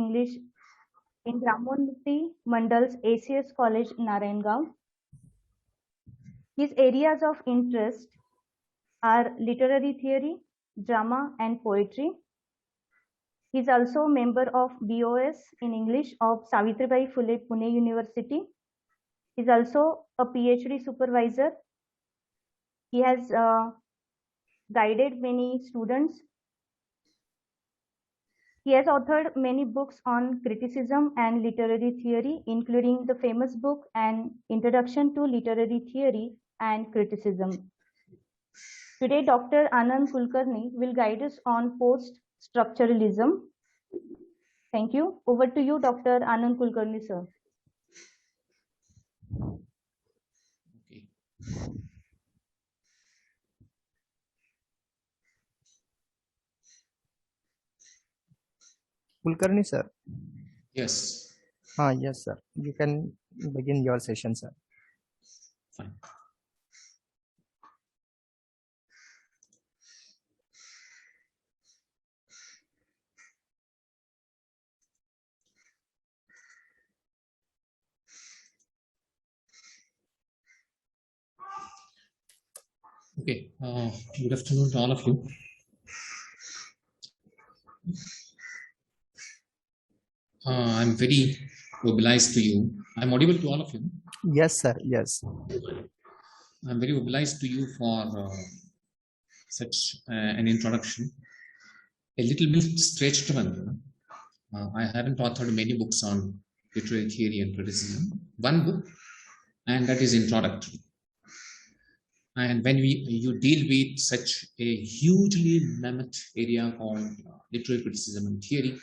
English in Brahmamurthy Mandal's ACS College, Narayangaon. His areas of interest are literary theory, drama, and poetry. He is also a member of BOS in English of Savitribai Phule Pune University. He is also a PhD supervisor. He has guided many students. He has authored many books on criticism and literary theory, including the famous book An Introduction to Literary Theory and Criticism. Today, Dr. Anand Kulkarni will guide us on post-structuralism. Thank you. Over to you, Dr. Anand Kulkarni, sir. Okay. Kulkarni, sir. Yes. Yes, sir. You can begin your session, sir. Fine. Okay. Good afternoon to all of you. I'm very mobilized to you. I'm audible to all of you. Yes, sir. Yes. I'm very mobilized to you for such an introduction. A little bit stretched one. I haven't authored many books on literary theory and criticism. One book, and that is introductory. And when you deal with such a hugely mammoth area called literary criticism and theory,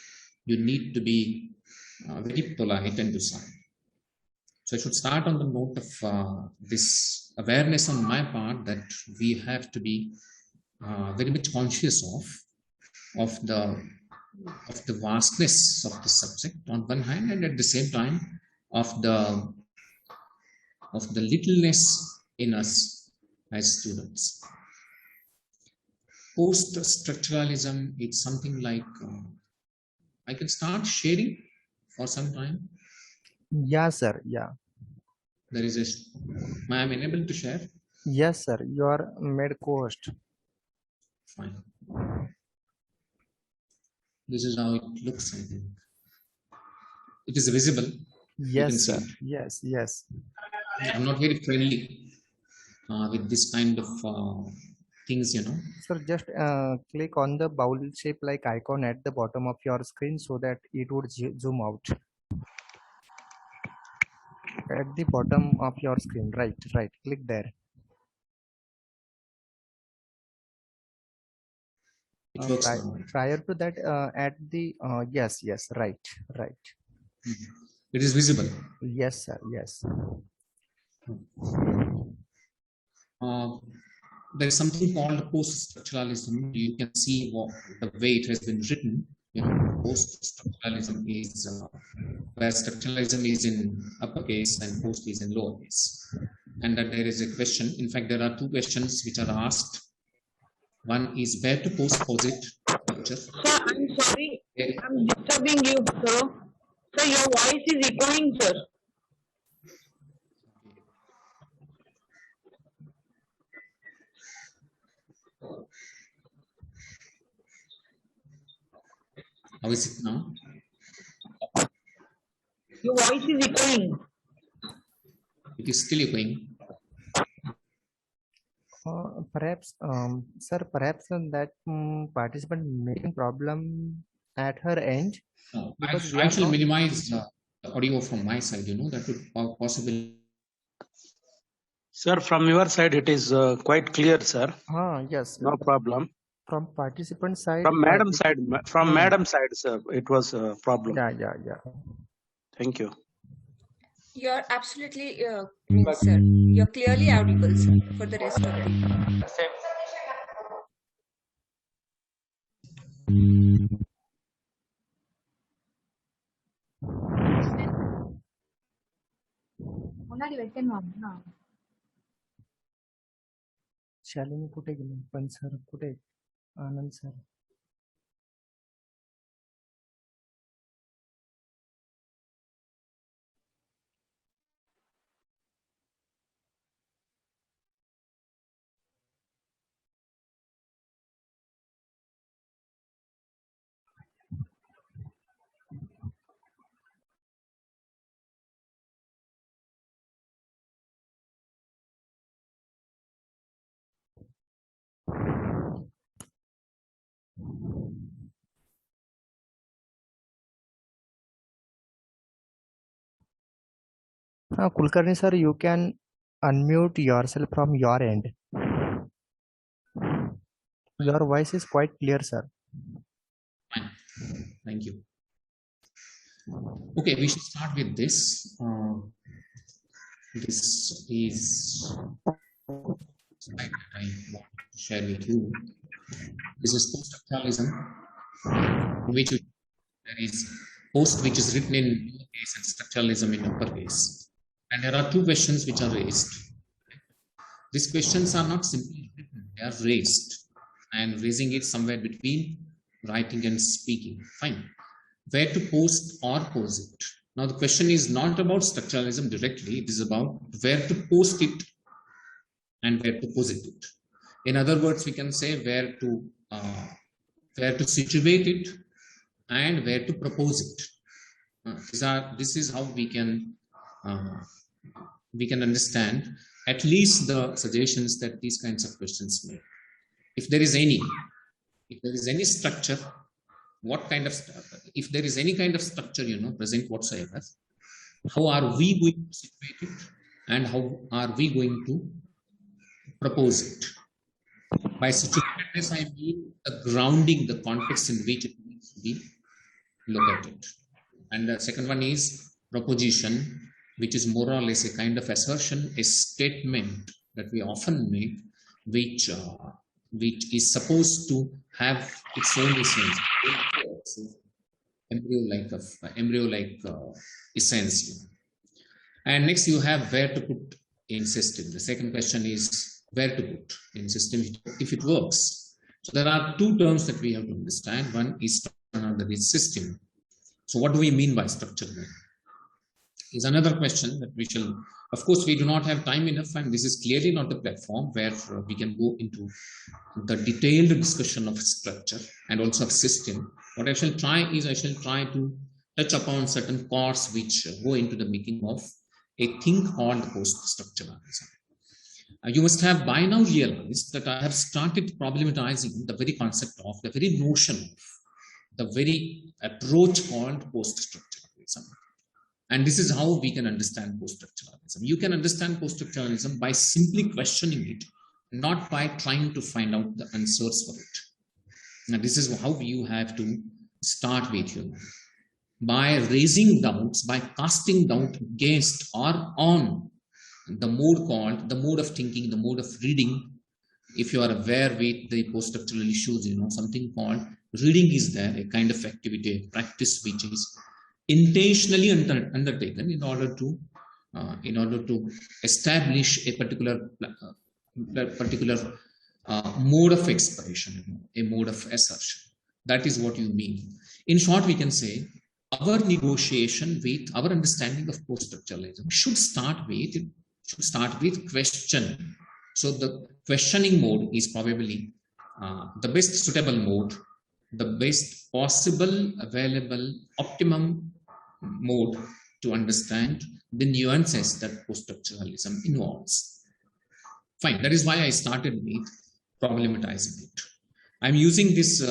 you need to be very polite and docile. So I should start on the note of this awareness on my part that we have to be very much conscious of the vastness of the subject on one hand, and at the same time of the littleness in us as students. Post-structuralism, it's something like I can start sharing for some time. Yeah, sir. Yeah. There is a. Am I unable to share? Yes, sir. You are made co-host. Fine. This is how it looks, I think. It is visible. Yes, sir. Yes, yes. I'm not very friendly with this kind of things, you know. Sir, just click on the bowl shape like icon at the bottom of your screen so that it would zoom out. At the bottom of your screen, right, click there. It works prior to that, at the yes, right. It is visible. Yes, sir. Yes. There is something called post-structuralism. You can see the way it has been written. You know, post-structuralism is where structuralism is in uppercase and post is in lowercase. And that there is a question. In fact, there are two questions which are asked. One is where to post-posit structure. Sir, I'm sorry. I'm disturbing you, sir. Sir, your voice is echoing, sir. How is it now? Your voice is echoing. It is still echoing. Perhaps, sir, perhaps that participant making problem at her end. No, I shall minimize the audio from my side, you know, that would possibly. Sir, from your side, it is quite clear, sir. Yes. No problem. From participant side. From madam side, madam side, sir, it was a problem. Yeah. Thank you. You're absolutely correct, sir. You're clearly audible, sir, for the rest of the Shalini कुठे गेले पण sir कुठे आनंद sir Kulkarni sir, you can unmute yourself from your end. Your voice is quite clear, sir. Fine. Thank you. Okay, we should start with this. This is slide that I want to share with you. This is post-structuralism, which there is post which is written in lowercase and structuralism in uppercase. And there are two questions which are raised. These questions are not simply written, they are raised. And raising it somewhere between writing and speaking. Fine. Where to post or pose it. Now the question is not about structuralism directly, it is about where to post it and where to posit it. In other words, we can say where to situate it and where to propose it. This is how we can understand at least the suggestions that these kinds of questions make. If there is any structure, what kind of, if there is any kind of structure, present whatsoever, how are we going to situate it and how are we going to propose it? By situatedness, I mean the grounding, the context in which it needs to be located. And the second one is proposition, which is more or less a kind of assertion, a statement that we often make, which is supposed to have its own essence, embryo-like essence. And next you have where to put in system. The second question is where to put in system if it works. So there are two terms that we have to understand. One is under the system. So what do we mean by structure? Is another question that we shall, of course, we do not have time enough, and this is clearly not the platform where we can go into the detailed discussion of structure and also of system. What I shall try to touch upon certain chords which go into the making of a thing called post-structuralism. You must have by now realized that I have started problematizing the very concept of, the very notion of, the very approach called post-structuralism. And this is how we can understand post-structuralism. You can understand post-structuralism by simply questioning it, not by trying to find out the answers for it. Now, this is how you have to start with, by raising doubts, by casting doubt against or on the mode called, the mode of thinking, the mode of reading. If you are aware with the post-structural issues, something called reading is there, a kind of activity, a practice which is intentionally undertaken in order to establish a particular mode of expression, a mode of assertion. That is what you mean. In short, we can say our negotiation with our understanding of post-structuralism should start with question. So the questioning mode is probably the best suitable mode, the best possible, available, optimum mode to understand the nuances that post-structuralism involves. Fine, that is why I started with problematizing it. I'm using this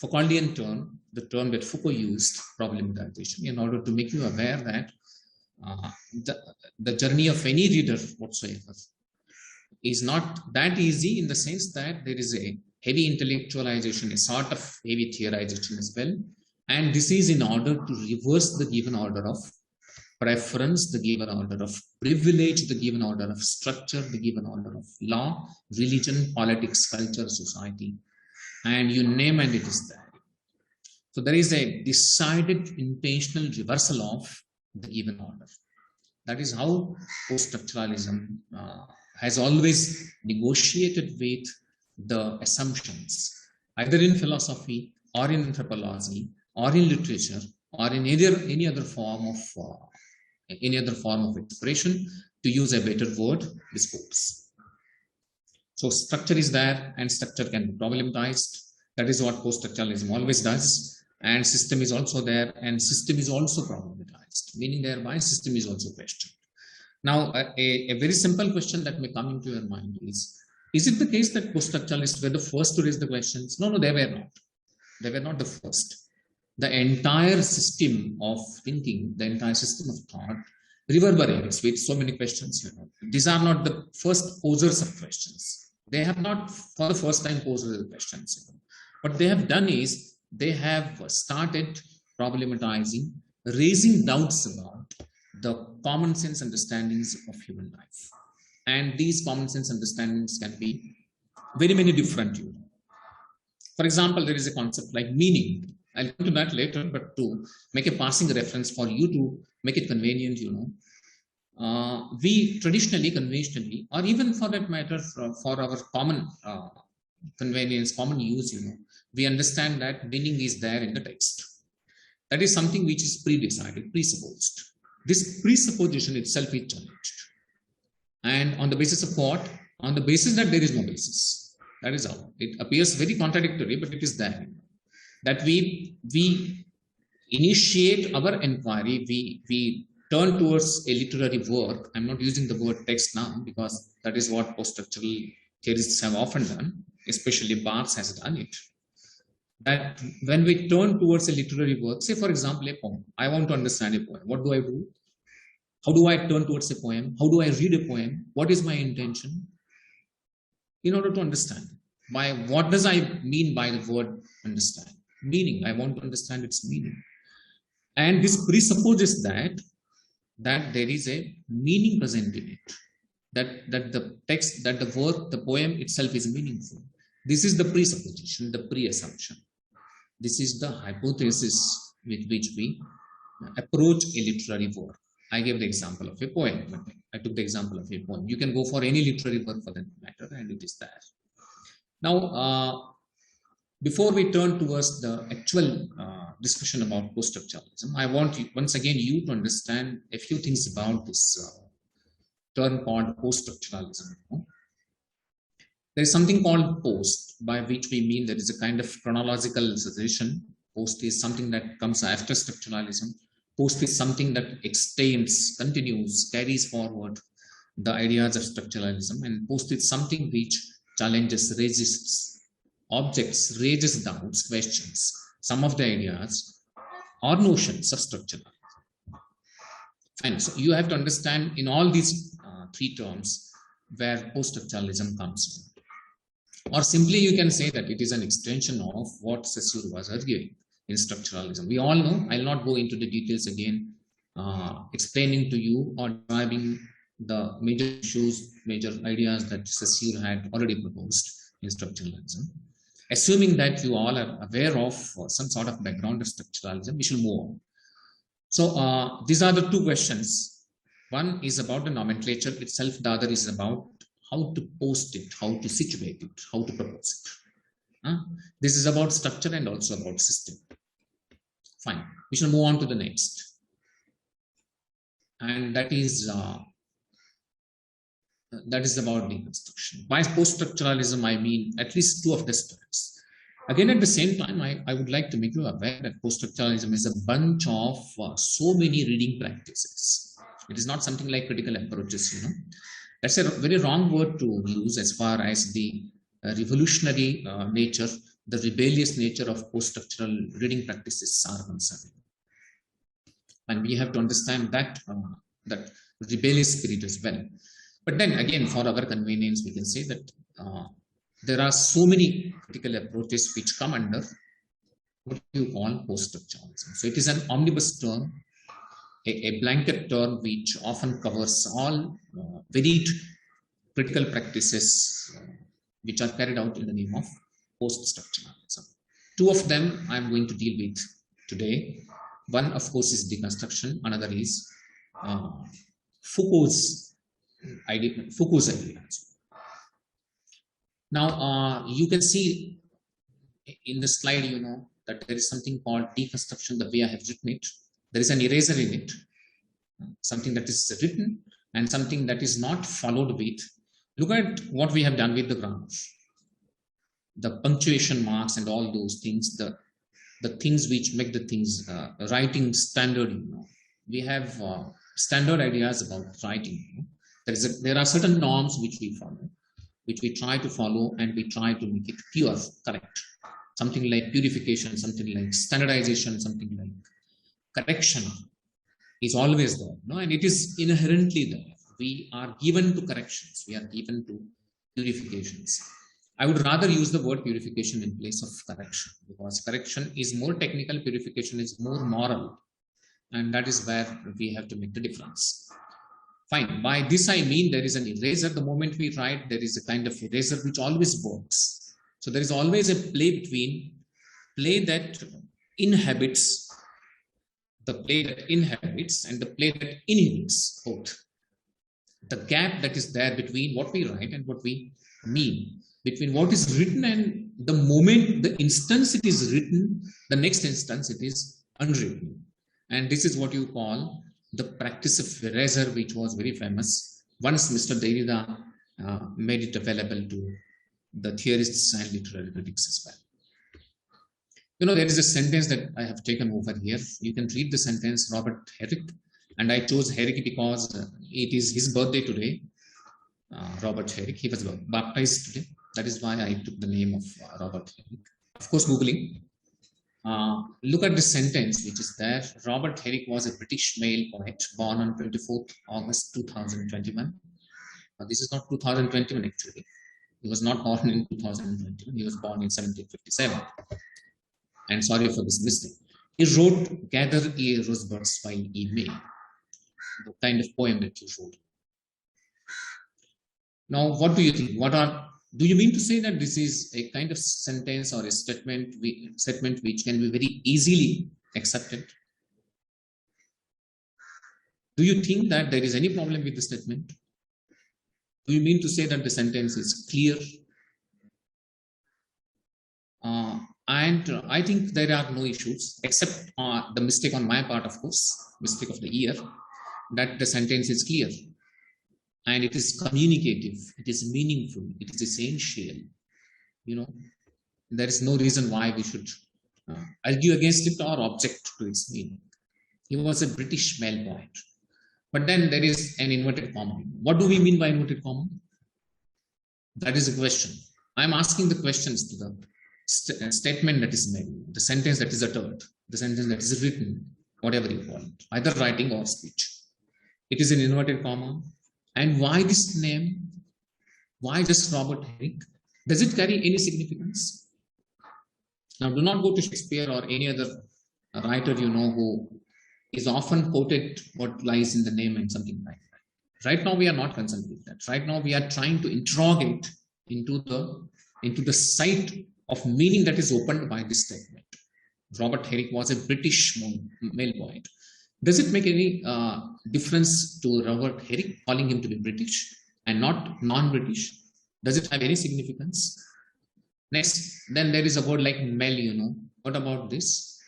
Foucauldian term, the term that Foucault used, problematization, in order to make you aware that the journey of any reader whatsoever is not that easy, in the sense that there is a heavy intellectualization, a sort of heavy theorization as well. And this is in order to reverse the given order of preference, the given order of privilege, the given order of structure, the given order of law, religion, politics, culture, society, and you name and it is there. So there is a decided intentional reversal of the given order. That is how post-structuralism has always negotiated with the assumptions, either in philosophy or in anthropology or in literature or in any other form of expression, to use a better word, discourse. So structure is there and structure can be problematized. That is what post-structuralism always does. And system is also there and system is also problematized, meaning thereby system is also questioned. Now, a very simple question that may come into your mind is it the case that post-structuralists were the first to raise the questions? No, they were not. They were not the first. The entire system of thinking, the entire system of thought reverberates with so many questions. You know. These are not the first posers of questions. They have not for the first time posed the questions. You know. What they have done is they have started problematizing, raising doubts about the common sense understandings of human life. And these common sense understandings can be very many different. You know. For example, there is a concept like meaning. I'll come to that later, but to make a passing reference for you to make it convenient, you know, we traditionally, conventionally, or even for that matter, for our common convenience, common use, you know, we understand that meaning is there in the text. That is something which is pre-decided, presupposed. This presupposition itself is challenged. And on the basis of what? On the basis that there is no basis. That is all. It appears very contradictory, but it is there. That we initiate our inquiry, we turn towards a literary work. I'm not using the word text now because that is what post-structural theorists have often done, especially Barthes has done it. That when we turn towards a literary work, say for example, a poem, I want to understand a poem. What do I do? How do I turn towards a poem? How do I read a poem? What is my intention? In order to understand. By what does I mean by the word understand? Meaning. I want to understand its meaning. And this presupposes that there is a meaning present in it. That the text, that the work, the poem itself is meaningful. This is the presupposition, the pre-assumption. This is the hypothesis with which we approach a literary work. I gave the example of a poem. I took the example of a poem. You can go for any literary work for that matter, and it is there. Now, before we turn towards the actual discussion about post-structuralism, I want you, once again you to understand a few things about this term called post-structuralism. There is something called post, by which we mean there is a kind of chronological succession. Post is something that comes after structuralism. Post is something that extends, continues, carries forward the ideas of structuralism. And post is something which challenges, resists, objects, raises doubts, questions some of the ideas or notions of structuralism. And so you have to understand in all these three terms where post-structuralism comes from. Or simply you can say that it is an extension of what Saussure was arguing in structuralism. We all know, I'll not go into the details again, explaining to you or describing the major issues, major ideas that Saussure had already proposed in structuralism. Assuming that you all are aware of some sort of background of structuralism, we shall move on. So these are the two questions. One is about the nomenclature itself. The other is about how to post it, how to situate it, how to propose it. This is about structure and also about system. Fine. We shall move on to the next. And that is about deconstruction. By post-structuralism, I mean at least two of the steps. Again, at the same time, I would like to make you aware that post-structuralism is a bunch of so many reading practices. It is not something like critical approaches, you know. That's a very wrong word to use as far as the revolutionary nature, the rebellious nature of post-structural reading practices are concerned. And we have to understand that, that rebellious spirit as well. But then again, for our convenience, we can say that there are so many critical approaches which come under what you call post-structuralism. So it is an omnibus term, a blanket term which often covers all varied critical practices which are carried out in the name of post-structuralism. Two of them I'm going to deal with today. One, of course, is deconstruction. Another is Foucault's ideas. Now, you can see in the slide, you know, that there is something called deconstruction, the way I have written it. There is an eraser in it, something that is written and something that is not followed with. Look at what we have done with the grammar, the punctuation marks and all those things, the things which make the things writing standard. You know, we have standard ideas about writing. You know? There are certain norms which we follow, which we try to follow, and we try to make it pure, correct. Something like purification, something like standardization, something like correction. is always there, no? And it is inherently there. We are given to corrections. We are given to purifications. I would rather use the word purification in place of correction, because correction is more technical, purification is more moral. And that is where we have to make the difference. Fine. By this, I mean there is an eraser. The moment we write, there is a kind of eraser which always works. So there is always a play between play that inhabits, the play that inhabits and the play that inhibits both. The gap that is there between what we write and what we mean, between what is written and the moment, the instance it is written, the next instance it is unwritten. And this is what you call the practice of eraser, which was very famous. Once Mr. Derrida made it available to the theorists and literary critics as well. You know, there is a sentence that I have taken over here. You can read the sentence, Robert Herrick. And I chose Herrick because it is his birthday today. Robert Herrick, he was baptized today. That is why I took the name of Robert Herrick. Of course, Googling. Look at the sentence which is there. Robert Herrick was a British male poet born on 24th August 2021. This is not 2021 actually. He was not born in 2021. He was born in 1757. And sorry for this mistake. He wrote Gather Ye Rosebuds While Ye May, the kind of poem that he wrote. Now, what do you think? Do you mean to say that this is a kind of sentence or a statement which can be very easily accepted? Do you think that there is any problem with the statement? Do you mean to say that the sentence is clear? And I think there are no issues, except the mistake on my part, of course, mistake of the year, that the sentence is clear. And it is communicative, it is meaningful, it is essential. You know, there is no reason why we should argue against it or object to its meaning. He was a British male poet. But then there is an inverted comma. What do we mean by inverted comma? That is a question. I am asking the questions to the statement that is made, the sentence that is uttered, the sentence that is written, whatever you call it, either writing or speech. It is an inverted comma. And why this name? Why just Robert Herrick? Does it carry any significance? Now, do not go to Shakespeare or any other writer you know who is often quoted what lies in the name and something like that. Right now, we are not concerned with that. Right now, we are trying to interrogate into the sight of meaning that is opened by this statement. Robert Herrick was a British male poet. Does it make any difference to Robert Herrick, calling him to be British and not non-British? Does it have any significance? Next, then there is a word like male, you know. What about this?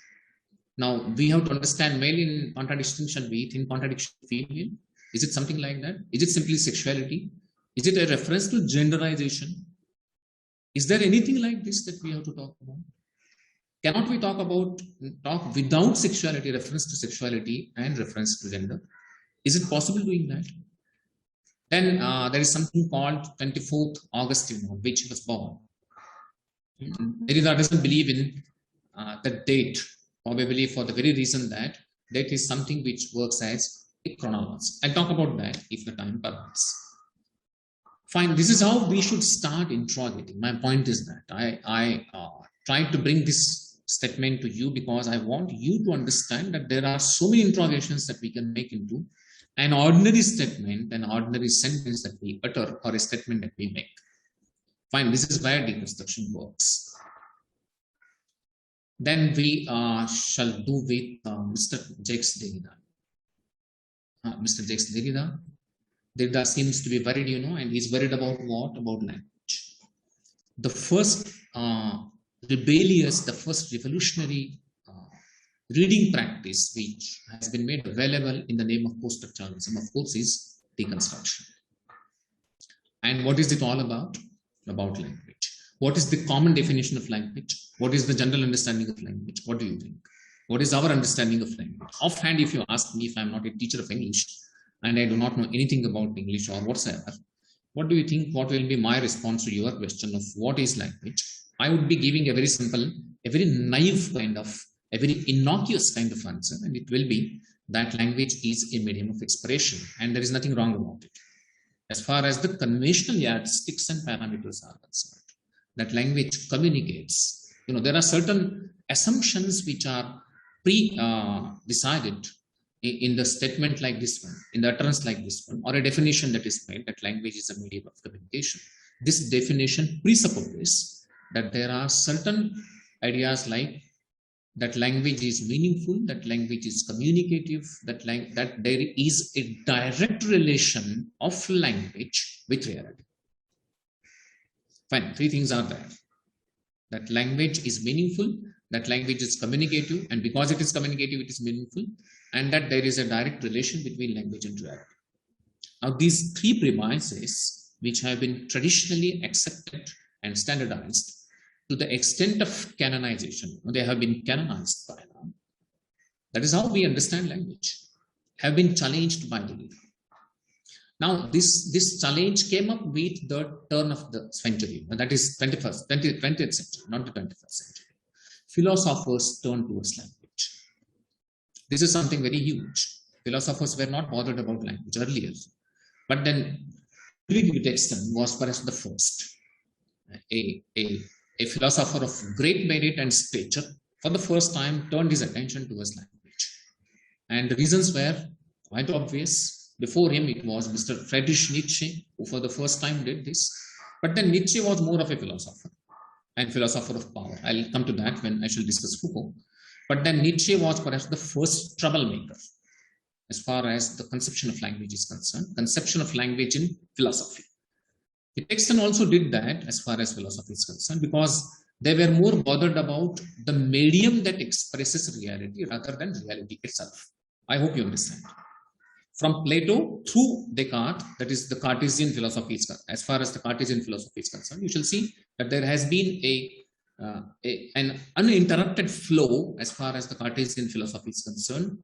Now, we have to understand male in contradistinction with, in contradiction to female. Is it something like that? Is it simply sexuality? Is it a reference to genderization? Is there anything like this that we have to talk about? Cannot we talk without sexuality, reference to sexuality and reference to gender? Is it possible doing that? Then there is something called 24th August, you know, which he was born. Derrida doesn't believe in the date, probably for the very reason that date is something which works as a chronology. I'll talk about that if the time permits. Fine, this is how we should start interrogating. My point is that I tried to bring this statement to you because I want you to understand that there are so many interrogations that we can make into an ordinary statement, an ordinary sentence that we utter, or a statement that we make. Fine, this is where deconstruction works. Then we shall do with Mr. Jacques Derrida. Mr. Jacques Derrida. Derrida seems to be worried, you know, and he's worried about what? About language. The first rebellious, the first revolutionary reading practice which has been made available in the name of post-structuralism, of course, is deconstruction. And what is it all about? About language. What is the common definition of language? What is the general understanding of language? What do you think? What is our understanding of language? Offhand, if you ask me, if I'm not a teacher of English and I do not know anything about English or whatsoever, what do you think? What will be my response to your question of what is language? I would be giving a very simple, a very naive kind of, a very innocuous kind of answer, and it will be that language is a medium of expression, and there is nothing wrong about it. As far as the conventional yardsticks and parameters are concerned, that language communicates. There are certain assumptions which are decided in the statement like this one, in the utterance like this one, or a definition that is made that language is a medium of communication. This definition presupposes that there are certain ideas like that language is meaningful, that language is communicative, that there is a direct relation of language with reality. Fine, three things are there. That language is meaningful, that language is communicative, and because it is communicative, it is meaningful, and that there is a direct relation between language and reality. Now, these three premises, which have been traditionally accepted and standardized to the extent of canonization, they have been canonized by now. That is how we understand language, have been challenged by the leader. Now, this challenge came up with the turn of the century, that is 20th century, not the 21st century. Philosophers turned towards language. This is something very huge. Philosophers were not bothered about language earlier, but then Ludwig Wittgenstein was perhaps the first, a philosopher of great merit and stature, for the first time turned his attention towards language. And the reasons were quite obvious. Before him, it was Mr. Friedrich Nietzsche, who for the first time did this. But then Nietzsche was more of a philosopher, and philosopher of power. I'll come to that when I shall discuss Foucault. But then Nietzsche was perhaps the first troublemaker as far as the conception of language is concerned, conception of language in philosophy. Wittgenstein also did that as far as philosophy is concerned, because they were more bothered about the medium that expresses reality rather than reality itself. I hope you understand. From Plato through Descartes, that is the Cartesian philosophy is concerned. As far as the Cartesian philosophy is concerned, you shall see that there has been an uninterrupted flow as far as the Cartesian philosophy is concerned,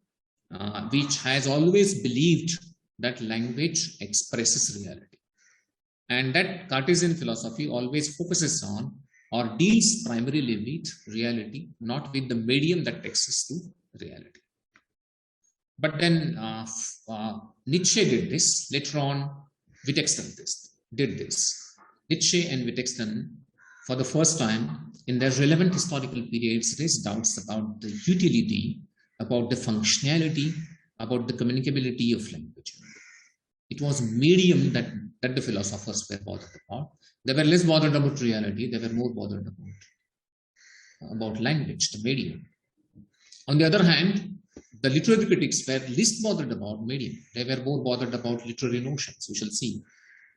which has always believed that language expresses reality. And that Cartesian philosophy always focuses on or deals primarily with reality, not with the medium that takes us to reality. But then Nietzsche did this. Later on, Wittgenstein did this. Nietzsche and Wittgenstein, for the first time in their relevant historical periods, raised doubts about the utility, about the functionality, about the communicability of language. It was medium that the philosophers were bothered about. They were less bothered about reality. They were more bothered about language, the medium. On the other hand, the literary critics were least bothered about medium. They were more bothered about literary notions. We shall see.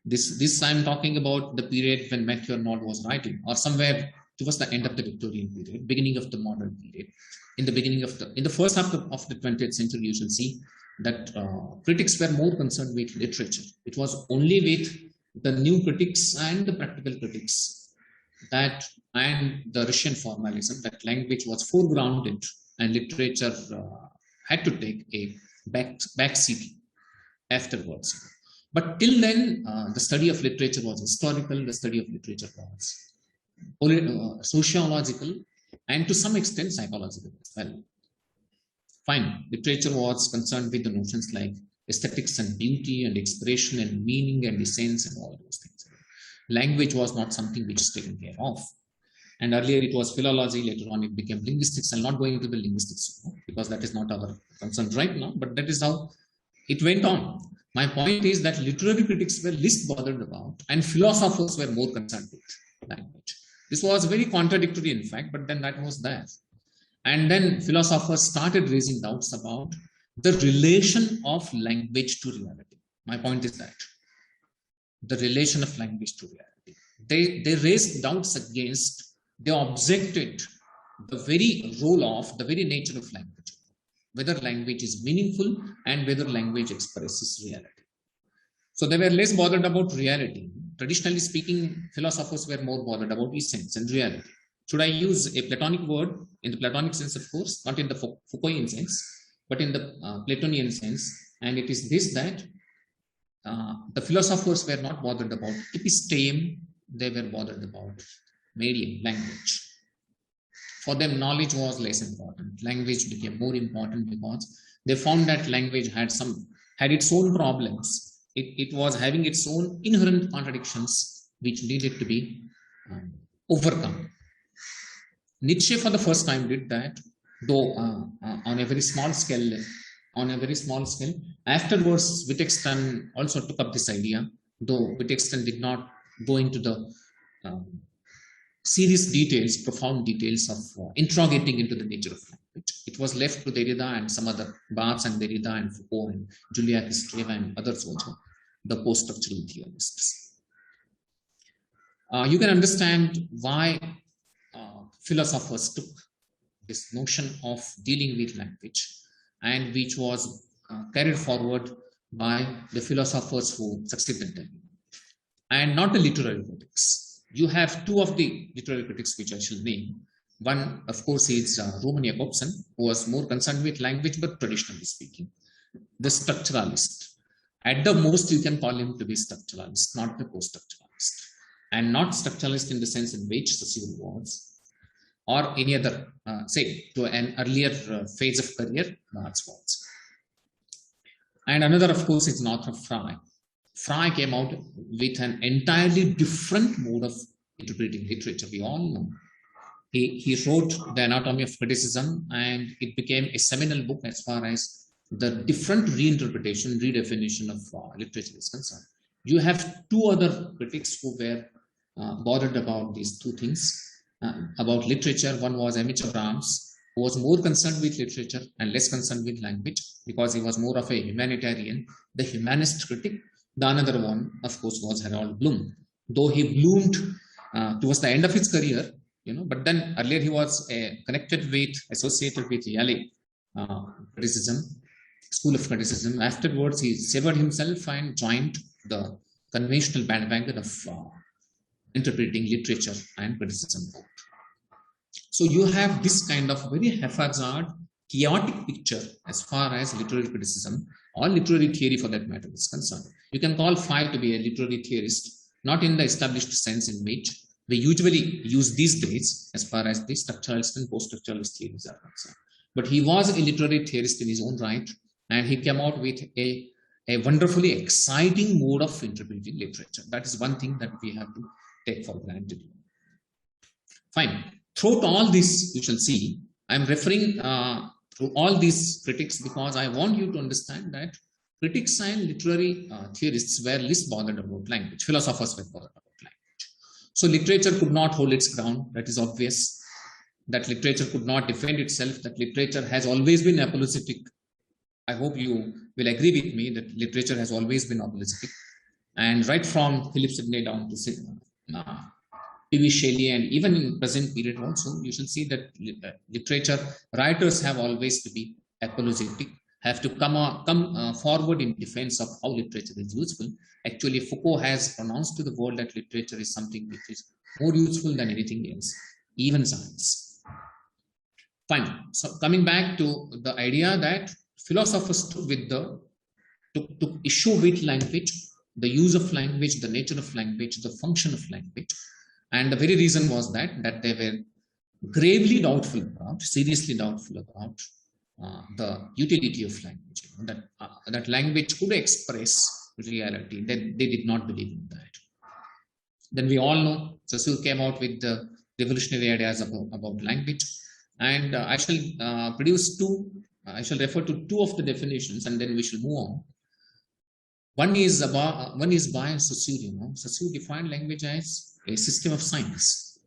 This I'm talking about the period when Matthew Arnold was writing, or somewhere towards the end of the Victorian period, beginning of the modern period. In the first half of the 20th century, you shall see that critics were more concerned with literature. It was only with the new critics and the practical critics and the Russian formalism that language was foregrounded and literature had to take a back seat afterwards. But till then, the study of literature was historical, the study of literature was sociological, and to some extent psychological as well. Fine, literature was concerned with the notions like aesthetics and beauty and expression and meaning and essence and all those things. Language was not something which is taken care of. And earlier it was philology, later on it became linguistics. I'm not going into the linguistics because that is not our concern right now, but that is how it went on. My point is that literary critics were least bothered about and philosophers were more concerned with language. This was very contradictory in fact, but then that was there. And then philosophers started raising doubts about the relation of language to reality. My point is that the relation of language to reality. They raised doubts against, they objected the very role of, the very nature of language, whether language is meaningful and whether language expresses reality. So they were less bothered about reality. Traditionally speaking, philosophers were more bothered about essence and reality. Should I use a Platonic word in the Platonic sense, of course, not in the Foucaultian sense, but in the Platonian sense? And it is this that the philosophers were not bothered about episteme, they were bothered about medium, language. For them, knowledge was less important. Language became more important because they found that language had its own problems. It was having its own inherent contradictions which needed to be overcome. Nietzsche for the first time did that, though on a very small scale. Afterwards, Wittgenstein also took up this idea, though Wittgenstein did not go into the serious details, profound details of interrogating into the nature of language. It was left to Derrida and some other, Barthes and Derrida and Foucault and Julia Kristeva and others also, the post-structural theorists. You can understand why philosophers took this notion of dealing with language, and which was carried forward by the philosophers who succeeded them, and not the literary critics. You have two of the literary critics which I shall name. One, of course, is Roman Jakobson, who was more concerned with language, but traditionally speaking, the structuralist. At the most, you can call him to be structuralist, not the post-structuralist, and not structuralist in the sense in which Saussure was, or any other, say, to an earlier phase of career, Barthes was. And another, of course, is Northrop Frye. Frye came out with an entirely different mode of interpreting literature. We all know. He wrote The Anatomy of Criticism, and it became a seminal book as far as the different reinterpretation, redefinition of literature is concerned. You have two other critics who were bothered about these two things. About literature. One was Amiche Brahms, who was more concerned with literature and less concerned with language, because he was more of a humanitarian, the humanist critic. The another one, of course, was Harold Bloom, though he bloomed towards the end of his career, but then earlier he was associated with Yale criticism, school of criticism. Afterwards, he severed himself and joined the conventional bandwagon of interpreting literature and criticism both. So you have this kind of very haphazard, chaotic picture as far as literary criticism or literary theory for that matter is concerned. You can call Frye to be a literary theorist, not in the established sense in which we usually use these days as far as the structuralist and post-structuralist theories are concerned. But he was a literary theorist in his own right, and he came out with a wonderfully exciting mode of interpreting literature. That is one thing that we have to take for granted. Fine. Throughout all this, you shall see, I'm referring to all these critics because I want you to understand that critics and literary theorists were least bothered about language. Philosophers were bothered about language. So literature could not hold its ground. That is obvious. That literature could not defend itself. That literature has always been apologetic. I hope you will agree with me that literature has always been apologetic. And right from Philip Sidney down to P.V. Shelley, and even in present period also, you shall see that literature writers have always to be apologetic, have to come forward in defense of how literature is useful. Actually, Foucault has pronounced to the world that literature is something which is more useful than anything else, even science. Fine. So coming back to the idea that philosophers took issue with language, the use of language, the nature of language, the function of language. And the very reason was that they were gravely doubtful about, seriously doubtful about the utility of language, that language could express reality. They did not believe in that. Then we all know Saussure came out with the revolutionary ideas about language, and I shall refer to two of the definitions, and then we shall move on. One is by Saussure. Saussure defined language as a system of signs.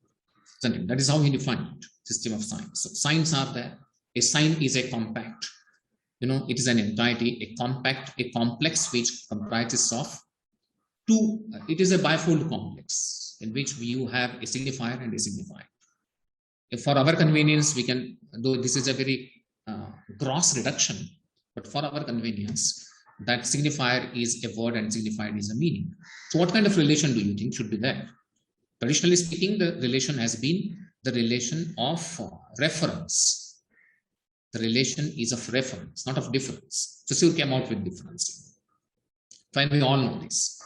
That is how he defined it, system of signs. So signs are there. A sign is a compact. It is an entity, a complex which comprises of two. It is a bifold complex in which you have a signifier and a signifier. If for our convenience, we can, though this is a very gross reduction, but for our convenience, that signifier is a word and signified is a meaning. So what kind of relation do you think should be there? Traditionally speaking, the relation has been the relation of reference. The relation is of reference, not of difference. Saussure came out with difference. Fine, we all know this.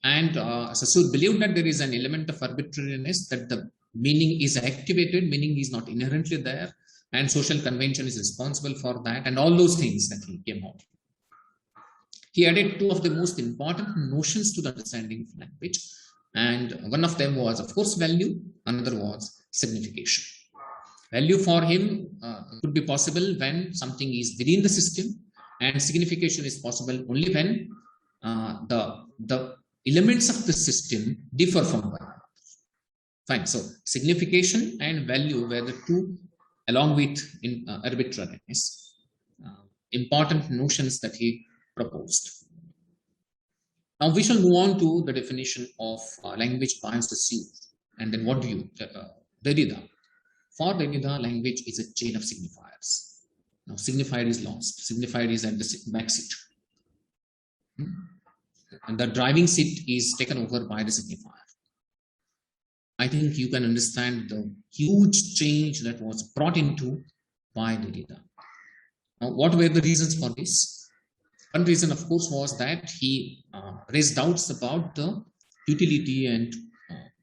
And Saussure believed that there is an element of arbitrariness, that the meaning is activated, meaning is not inherently there. and social convention is responsible for that, and all those things that he came out. He added two of the most important notions to the understanding of language, and one of them was, of course, value, another was signification. Value for him could be possible when something is within the system, and signification is possible only when the elements of the system differ from one another. Fine. So signification and value were the two, along with arbitrariness, important notions that he proposed. Now we shall move on to the definition of language bias disuse, and then what do you, Derrida. For Derrida, language is a chain of signifiers. Now signifier is lost, signifier is at the back seat. And the driving seat is taken over by the signifier. I think you can understand the huge change that was brought into by Derrida. Now, what were the reasons for this? One reason, of course, was that he raised doubts about the utility and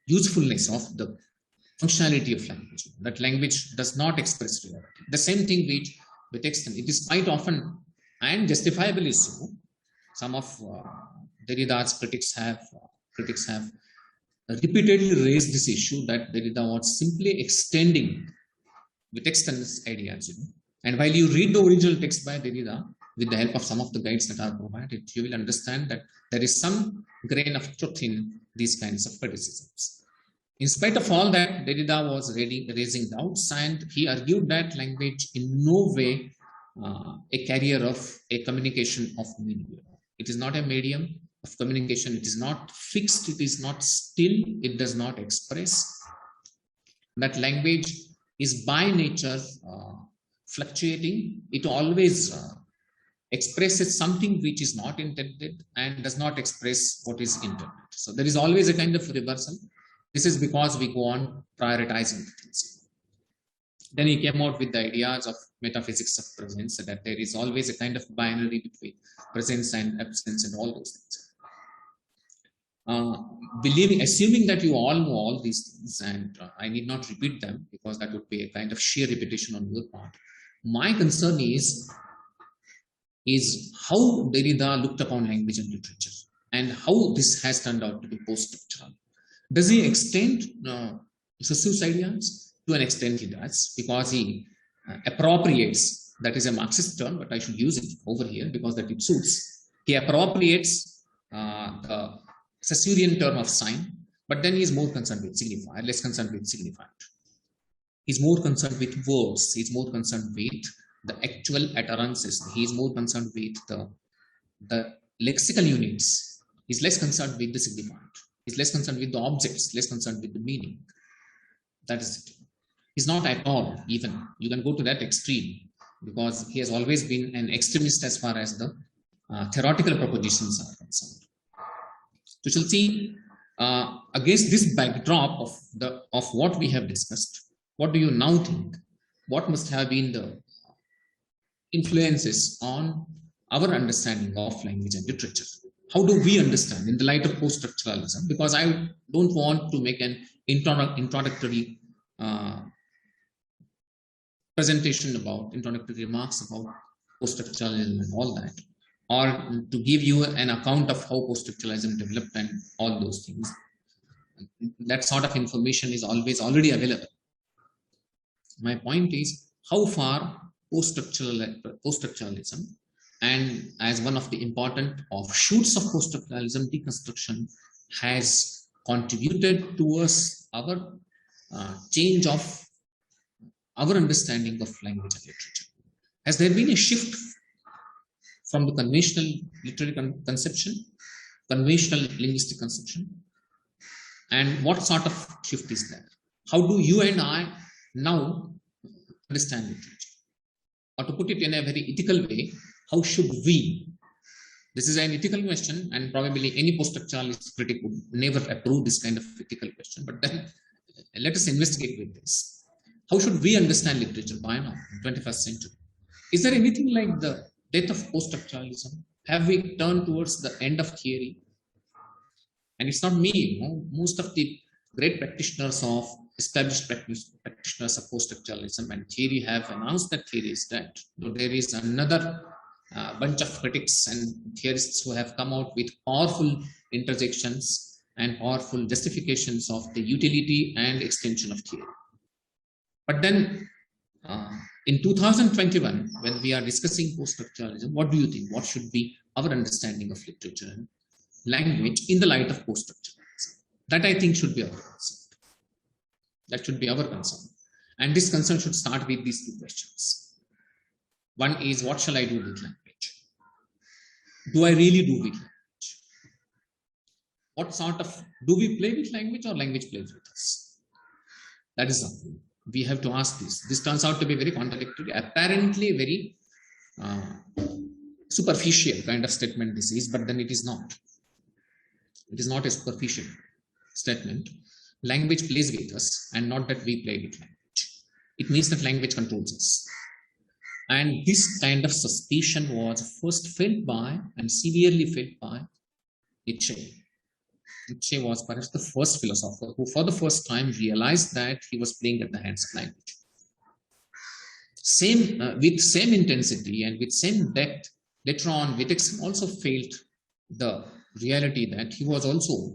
usefulness of the functionality of language. That language does not express reality. The same thing with extent. It is quite often, and justifiably so, some of Derrida's critics have repeatedly raised this issue that Derrida was simply extending with extends ideas. And while you read the original text by Derrida, with the help of some of the guides that are provided, you will understand that there is some grain of truth in these kinds of criticisms. In spite of all that, Derrida was raising doubts, and he argued that language in no way a carrier of a communication of meaning. It is not a medium of communication. It is not fixed. It is not still. It does not express. That language is by nature fluctuating. It always expresses something which is not intended and does not express what is intended. So there is always a kind of reversal. This is because we go on prioritizing the things. Then he came out with the ideas of metaphysics of presence, that there is always a kind of binary between presence and absence and all those things. Assuming that you all know all these things, and I need not repeat them because that would be a kind of sheer repetition on your part. My concern is how Derrida looked upon language and literature, and how this has turned out to be post-structural. Does he extend Saussure's ideas? To an extent he does, because he appropriates, that is a Marxist term, but I should use it over here because that it suits. He appropriates the Saussurean term of sign, but then he is more concerned with signifier, less concerned with signifier. He's more concerned with words, he's more concerned with the actual utterances, he is more concerned with the lexical units, he's less concerned with the signifier, he's less concerned with the objects, less concerned with the meaning. That is it. He's not at all, even. You can go to that extreme, because he has always been an extremist as far as the theoretical propositions are concerned. So we shall see, against this backdrop of what we have discussed, what do you now think? What must have been the influences on our understanding of language and literature? How do we understand in the light of post-structuralism? Because I don't want to make an introductory introductory remarks about post-structuralism and all that, or to give you an account of how post-structuralism developed and all those things. That sort of information is always already available. My point is how far post-structuralism, and as one of the important offshoots of post-structuralism, deconstruction has contributed towards our change of our understanding of language and literature. Has there been a shift from the conventional literary conception, conventional linguistic conception? And what sort of shift is there? How do you and I now understand literature? Or to put it in a very ethical way, how should we? This is an ethical question, and probably any post-structuralist critic would never approve this kind of ethical question. But then let us investigate with this. How should we understand literature by now, in 21st century? Is there anything like the death of post-structuralism? Have we turned towards the end of theory? And it's not me. Most of the great practitioners of established practitioners of post-structuralism and theory have announced that theory is dead. So there is another bunch of critics and theorists who have come out with powerful interjections and powerful justifications of the utility and extension of theory. But then in 2021, when we are discussing post-structuralism, what do you think? What should be our understanding of literature and language in the light of post-structuralism? That I think should be our concern. That should be our concern. And this concern should start with these two questions. One is, what shall I do with language? Do I really do with language? What sort of, do we play with language or language plays with us? That is something we have to ask this. This turns out to be very contradictory, apparently very superficial kind of statement this is, but then it is not. It is not a superficial statement. Language plays with us and not that we play with language. It means that language controls us. And this kind of suspicion was first felt by and severely felt by Nietzsche. Nietzsche was perhaps the first philosopher who for the first time realized that he was playing at the hands of language. With same intensity and with same depth, later on Wittgenstein also felt the reality that he was also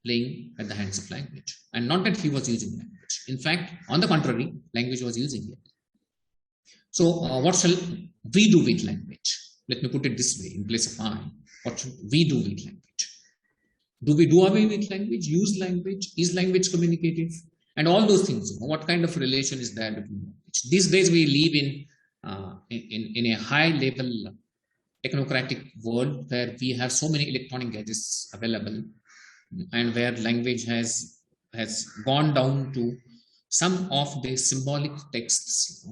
playing at the hands of language, and not that he was using language. In fact, on the contrary, language was using it. So what shall we do with language? Let me put it this way, in place of I. What should we do with language? Do we do away with language, use language? Is language communicative? And all those things, what kind of relation is there between language? These days we live in a high level technocratic world where we have so many electronic gadgets available, and where language has gone down to some of the symbolic texts.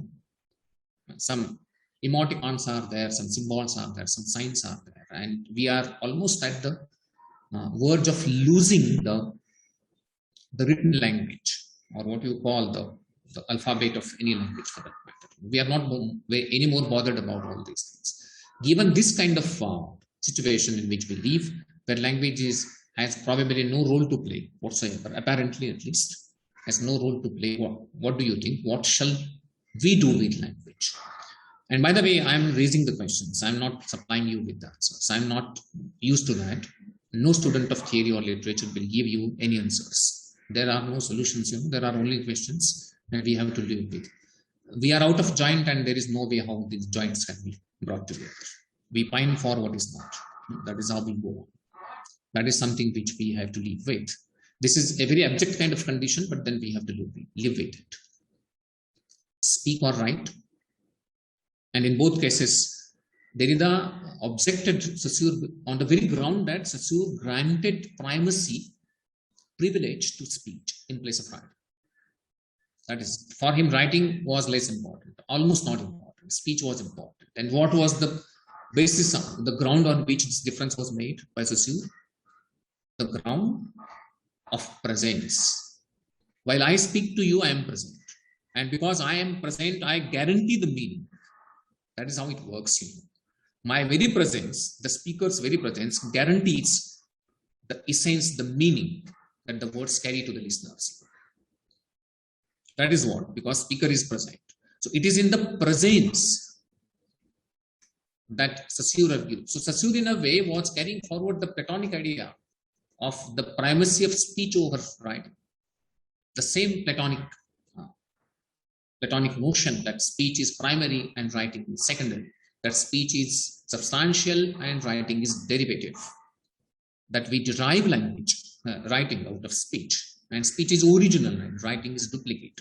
Some emoticons are there, some symbols are there, some signs are there, and we are almost at the verge of losing the written language, or what you call the alphabet of any language for that matter. We are not any more bothered about all these things. Given this kind of situation in which we live, where language has probably no role to play whatsoever, apparently at least, has no role to play. What do you think? What shall we do with language? And by the way, I'm raising the questions. I'm not supplying you with the answers. I'm not used to that. No student of theory or literature will give you any answers. There are no solutions. There are only questions that we have to live with. We are out of joint, and there is no way how these joints can be brought together. We pine for what is not. That is how we go on. That is something which we have to live with. This is a very abject kind of condition, but then we have to live with it. Speak or write. And in both cases, Derrida objected Saussure on the very ground that Saussure granted privilege to speech in place of writing. That is, for him, writing was less important, almost not important. Speech was important. And what was the basis, the ground on which this difference was made by Saussure? The ground of presence. While I speak to you, I am present. And because I am present, I guarantee the meaning. That is how it works. My very presence, the speaker's very presence, guarantees the essence, the meaning that the words carry to the listeners. That is what, because speaker is present. So it is in the presence that Saussure argued. So Saussure in a way was carrying forward the Platonic idea of the primacy of speech over writing. The same Platonic notion that speech is primary and writing is secondary, that speech is substantial and writing is derivative, that we derive writing out of speech, and speech is original and writing is duplicate,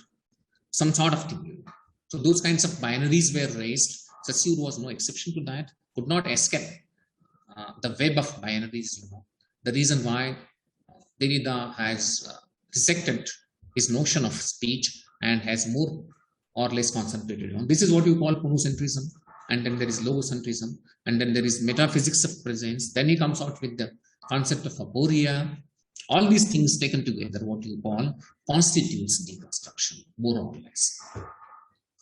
some sort of thing. So those kinds of binaries were raised. Saussure was no exception to that, could not escape the web of binaries. The reason why Derrida has rejected his notion of speech and has more or less concentrated on. This is what you call monocentrism, and then there is logocentrism, and then there is metaphysics of presence. Then he comes out with the concept of aporia. All these things taken together, what you call, constitutes deconstruction, more or less.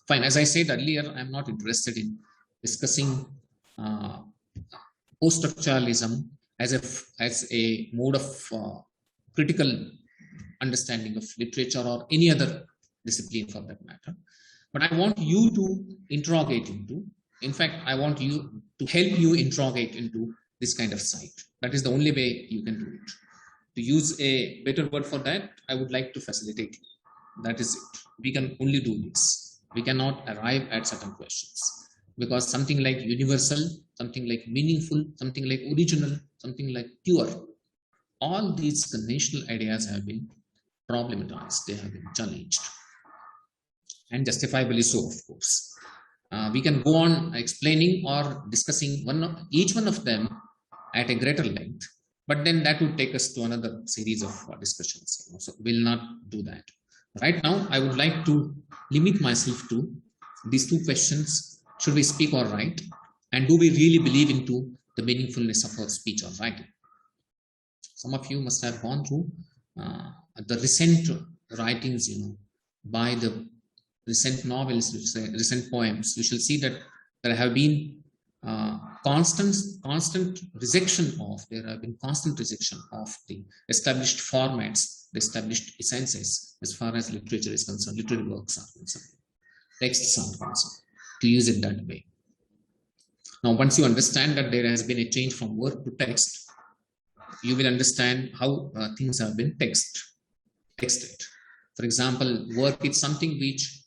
Fine, as I said earlier, I'm not interested in discussing post-structuralism as a mode of critical understanding of literature or any other discipline for that matter. But I want you to interrogate into, in fact, I want you to help you interrogate into this kind of site. That is the only way you can do it. To use a better word for that, I would like to facilitate you. That is it. We can only do this. We cannot arrive at certain questions, because something like universal, something like meaningful, something like original, something like pure, all these conventional ideas have been problematized, they have been challenged, and justifiably so, of course. We can go on explaining or discussing each one of them at a greater length, but then that would take us to another series of discussions. So we'll not do that. Right now, I would like to limit myself to these two questions. Should we speak or write? And do we really believe into the meaningfulness of our speech or writing? Some of you must have gone through the recent writings, by the recent novels, recent poems. You shall see that there have been constant rejection of the established formats, the established essences as far as literature is concerned, literary works are concerned, texts are concerned, to use it that way. Now, once you understand that there has been a change from word to text, you will understand how things have been texted. For example, work is something which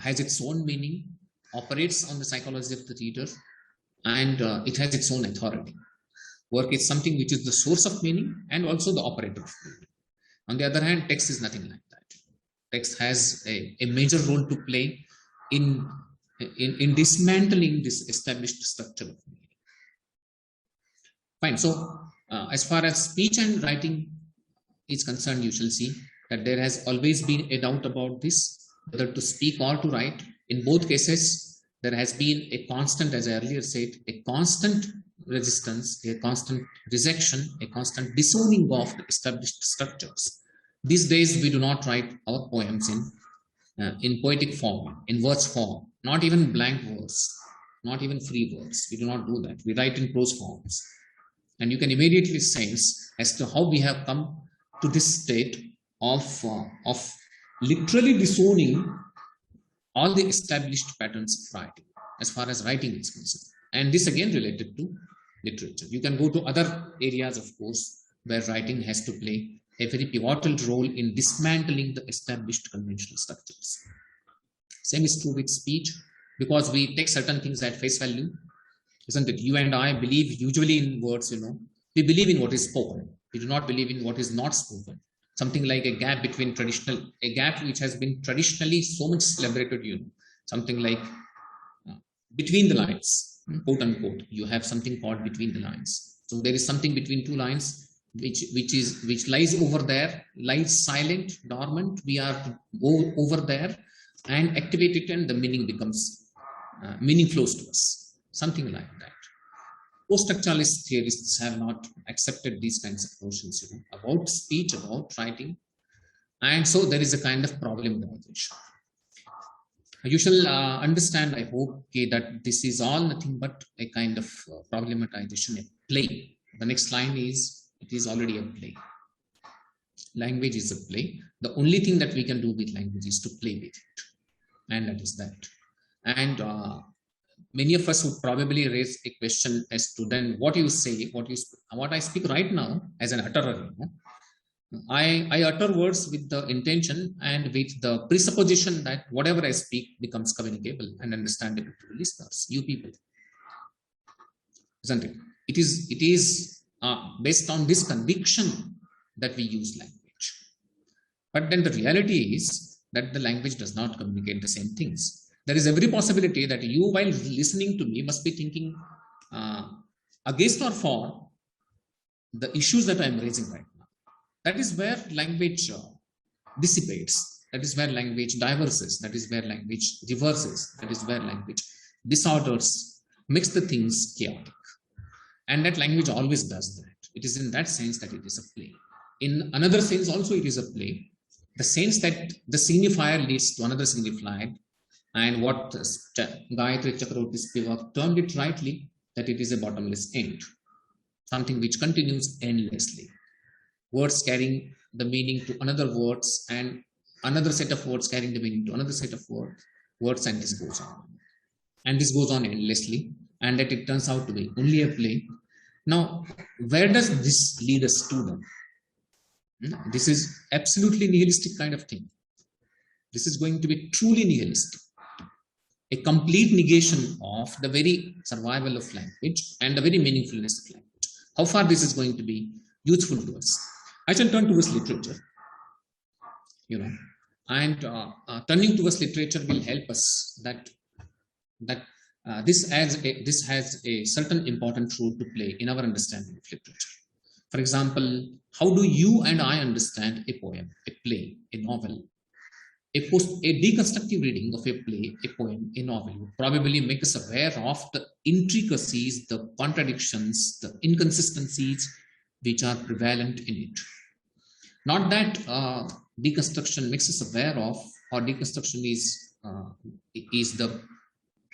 has its own meaning, operates on the psychology of the reader, and it has its own authority. Work is something which is the source of meaning and also the operator of meaning. On the other hand, text is nothing like that. Text has a major role to play in dismantling this established structure of meaning. Fine. So, as far as speech and writing is concerned, you shall see that there has always been a doubt about this, whether to speak or to write. In both cases, there has been a constant, as I earlier said, a constant resistance, a constant rejection, a constant disowning of the established structures. These days, we do not write our poems in poetic form, in verse form, not even blank verse, not even free verse. We do not do that. We write in prose forms. And you can immediately sense as to how we have come to this state of literally disowning all the established patterns of writing, as far as writing is concerned. And this again related to literature. You can go to other areas, of course, where writing has to play a very pivotal role in dismantling the established conventional structures. Same is true with speech, because we take certain things at face value, isn't it? You and I believe usually in words, we believe in what is spoken. We do not believe in what is not spoken. Something like a gap between a gap which has been traditionally so much celebrated, something like between the lines, quote unquote, you have something called between the lines. So there is something between two lines which lies over there, lies silent, dormant. We are to go over there and activate it, and the meaning becomes, meaning flows to us, something like that. Post-structuralist theorists have not accepted these kinds of notions, about speech, about writing, and so there is a kind of problematization. You shall understand, I hope, that this is all nothing but a kind of problematization, a play. The next line is, it is already a play. Language is a play. The only thing that we can do with language is to play with it, and that is that. And many of us would probably raise a question as to then what you say, what I speak right now as an utterer. I utter words with the intention and with the presupposition that whatever I speak becomes communicable and understandable to the listeners, you people, isn't it? It is based on this conviction that we use language. But then the reality is that the language does not communicate the same things. There is every possibility that you, while listening to me, must be thinking against or for the issues that I am raising right now. That is where language dissipates. That is where language diverses. That is where language reverses. That is where language disorders, makes the things chaotic. And that language always does that. It is in that sense that it is a play. In another sense also it is a play. The sense that the signifier leads to another signifier, and what Gayatri Chakravarti Spivak termed it rightly, that it is a bottomless end, something which continues endlessly. Words carrying the meaning to another words and another set of words carrying the meaning to another set of words, and this goes on. And this goes on endlessly, and that it turns out to be only a play. Now, where does this lead us to then? This is absolutely nihilistic kind of thing. This is going to be truly nihilistic. A complete negation of the very survival of language and the very meaningfulness of language. How far this is going to be useful to us? I shall turn towards literature, and turning towards literature will help us that this has a certain important role to play in our understanding of literature. For example, how do you and I understand a poem, a play, a novel? A deconstructive reading of a play, a poem, a novel would probably make us aware of the intricacies, the contradictions, the inconsistencies which are prevalent in it. Not that deconstruction makes us aware of, or deconstruction is the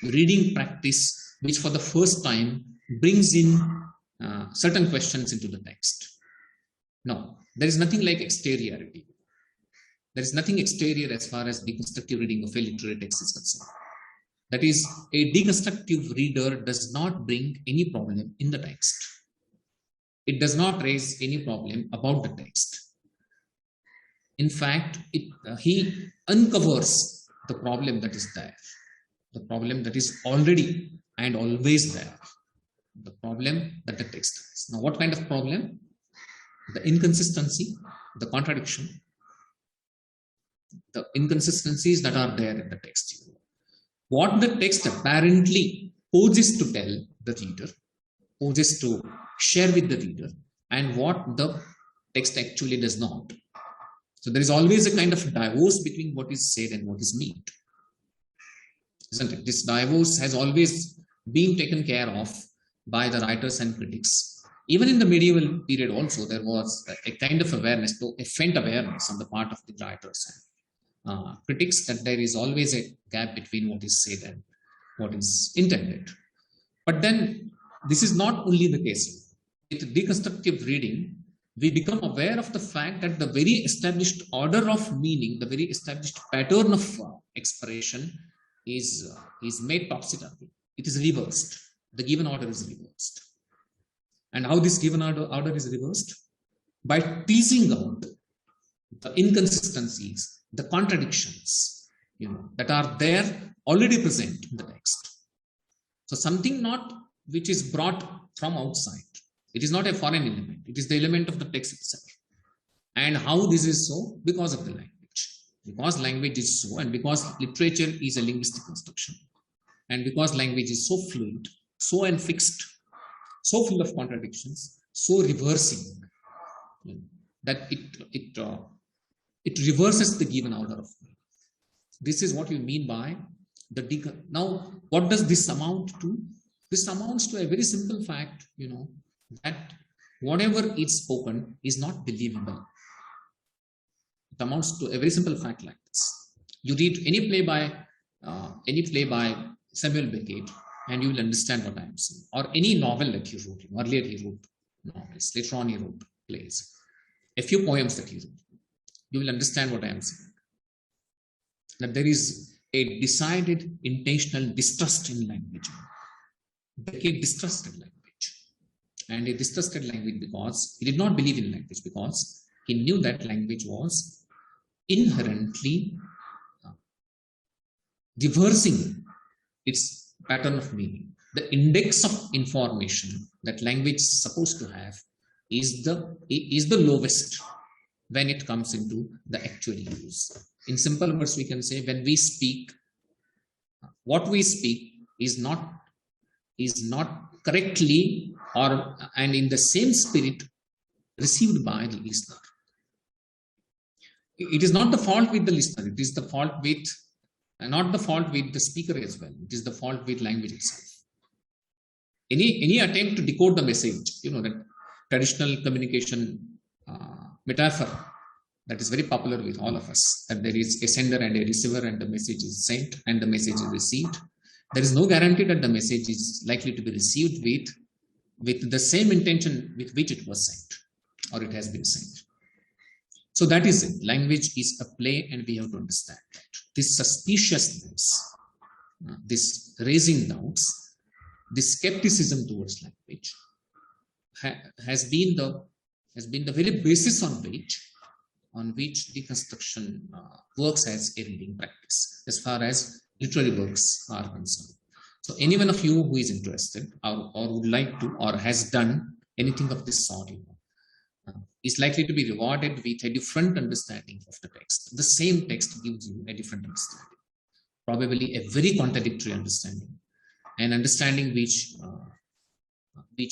reading practice which for the first time brings in certain questions into the text. No, there is nothing like exteriority. There is nothing exterior as far as deconstructive reading of a literary text is concerned. That is, a deconstructive reader does not bring any problem in the text. It does not raise any problem about the text. In fact, he uncovers the problem that is there, the problem that is already and always there, the problem that the text has. Now, what kind of problem? The inconsistency, the contradiction, the inconsistencies that are there in the text. What the text apparently poses to tell the reader, poses to share with the reader, and what the text actually does not. So there is always a kind of divorce between what is said and what is meant, isn't it? This divorce has always been taken care of by the writers and critics. Even in the medieval period also, there was a kind of awareness, though a faint awareness on the part of the writers and critics, that there is always a gap between what is said and what is intended. But then this is not only the case. With deconstructive reading, we become aware of the fact that the very established order of meaning, the very established pattern of expression is made topsy-turvy. It is reversed. The given order is reversed. And how this given order is reversed? By teasing out the inconsistencies, the contradictions, that are there already present in the text. So something not which is brought from outside. It is not a foreign element. It is the element of the text itself. And how this is so? Because of the language. Because language is so, and because literature is a linguistic construction, and because language is so fluid, so unfixed, so full of contradictions, so reversing, that it reverses the given order of meaning. This is what you mean by the Now, what does this amount to? This amounts to a very simple fact, that whatever is spoken is not believable. It amounts to a very simple fact like this. You read any play by Samuel Beckett, and you will understand what I am saying. Or any novel that he wrote. Earlier he wrote novels. Later on he wrote plays. A few poems that he wrote. You will understand what I am saying. That there is a decided intentional distrust in language. Beckett distrusted language. And he distrusted language because he did not believe in language, because he knew that language was inherently reversing its pattern of meaning. The index of information that language is supposed to have is the lowest when it comes into the actual use. In simple words, we can say when we speak, what we speak is not correctly and in the same spirit received by the listener. It is not the fault with the listener. It is the fault with, not the fault with the speaker as well. It is the fault with language itself. Any attempt to decode the message, that traditional communication metaphor that is very popular with all of us, that there is a sender and a receiver, and the message is sent and the message is received. There is no guarantee that the message is likely to be received with the same intention with which it was sent or it has been sent. So that is it. Language is a play, and we have to understand that. This suspiciousness, this raising doubts, this skepticism towards language has been the very basis on which deconstruction works as a reading practice, as far as literary works are concerned. So any one of you who is interested or would like to or has done anything of this sort, is likely to be rewarded with a different understanding of the text. The same text gives you a different understanding, probably a very contradictory understanding, an understanding which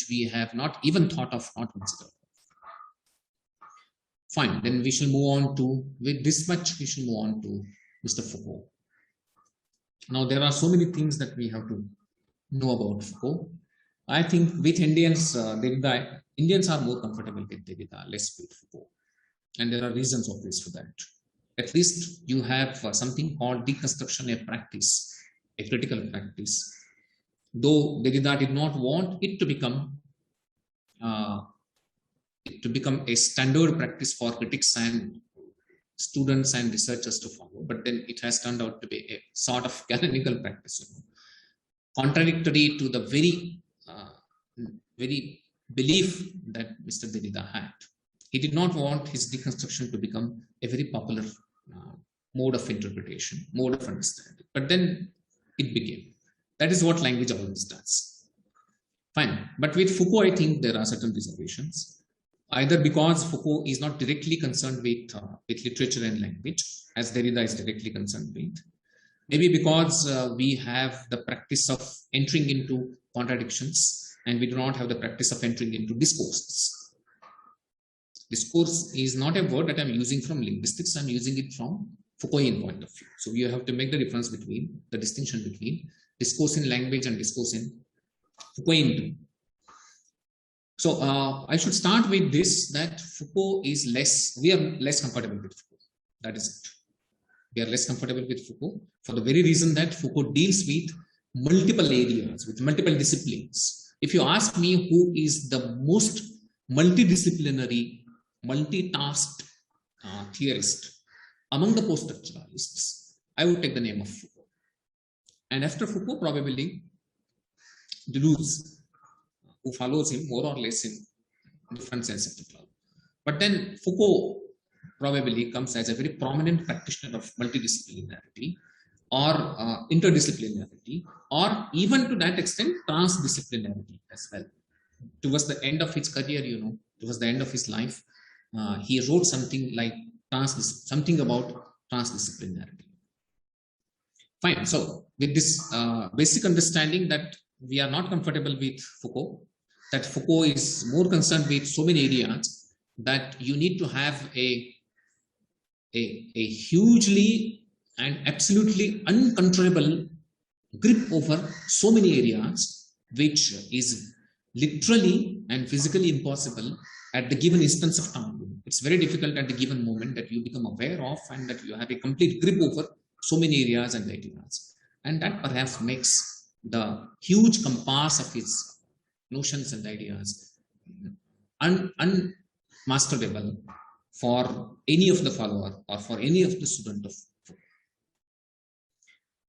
we have not even thought of, not considered. Fine, then we shall move on to, with this much, we shall move on to Mr. Foucault. Now, there are so many things that we have to know about Foucault. I think with Indians, Indians are more comfortable with Derrida, less with Foucault. And there are reasons obvious for that. At least you have something called deconstruction, a practice, a critical practice. Though Derrida did not want it to become a standard practice for critics and students and researchers to follow, but then it has turned out to be a sort of canonical practice, contradictory to the very belief that Mr. Derrida had. He did not want his deconstruction to become a very popular mode of interpretation, mode of understanding, but then it became. That is what language always does. Fine, but with Foucault, I think there are certain reservations. Either because Foucault is not directly concerned with literature and language, as Derrida is directly concerned with. Maybe because we have the practice of entering into contradictions, and we do not have the practice of entering into discourses. Discourse is not a word that I'm using from linguistics, I'm using it from Foucaultian point of view. So you have to make the difference between, the distinction between discourse in language and discourse in Foucaultian. So I should start with this, that Foucault is we are less comfortable with Foucault. That is it. We are less comfortable with Foucault for the very reason that Foucault deals with multiple areas, with multiple disciplines. If you ask me who is the most multidisciplinary, multitasked theorist among the post-structuralists, I would take the name of Foucault. And after Foucault, probably Deleuze, who follows him more or less in different sense of the term. But then Foucault probably comes as a very prominent practitioner of multidisciplinarity or interdisciplinarity, or even to that extent transdisciplinarity as well. Towards the end of his career, towards the end of his life, he wrote something like something about transdisciplinarity. Fine. So with this basic understanding that we are not comfortable with Foucault, that Foucault is more concerned with so many areas that you need to have a hugely and absolutely uncontrollable grip over so many areas, which is literally and physically impossible at the given instance of time. It's very difficult at the given moment that you become aware of and that you have a complete grip over so many areas and ideas. And that perhaps makes the huge compass of his notions and ideas unmasterable for any of the follower or for any of the student of Foucault.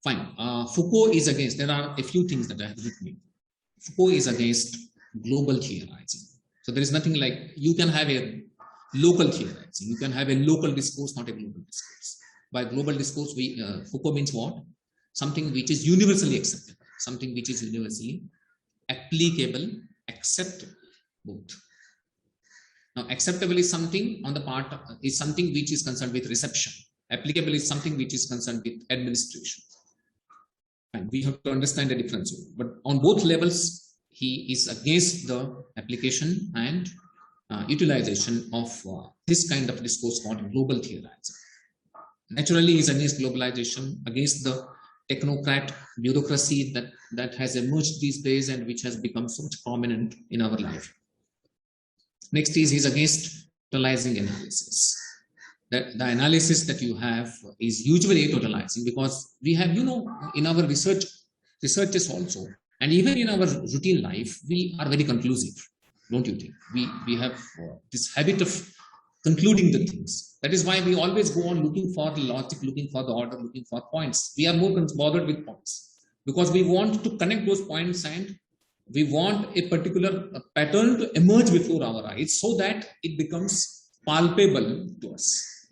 Fine. Foucault is against, there are a few things that I have written. Foucault is against global theorizing. So there is nothing like, you can have a local theorizing, you can have a local discourse, not a global discourse. By global discourse, Foucault means what? Something which is universally acceptable, something which is universally applicable, acceptable, both. Now, acceptable is something on the part is something which is concerned with reception. Applicable is something which is concerned with administration. And we have to understand the difference. But on both levels, he is against the application and utilization of this kind of discourse called global theorizing. Naturally, he is against globalization, against the technocrat bureaucracy that has emerged these days and which has become so much prominent in our life. Next is he's against totalizing analysis. The analysis that you have is usually totalizing, because we have, in our researches also, and even in our routine life, we are very conclusive, don't you think? We have this habit of concluding the things. That is why we always go on looking for the logic, looking for the order, looking for points. We are more bothered with points because we want to connect those points and we want a particular pattern to emerge before our eyes so that it becomes palpable to us.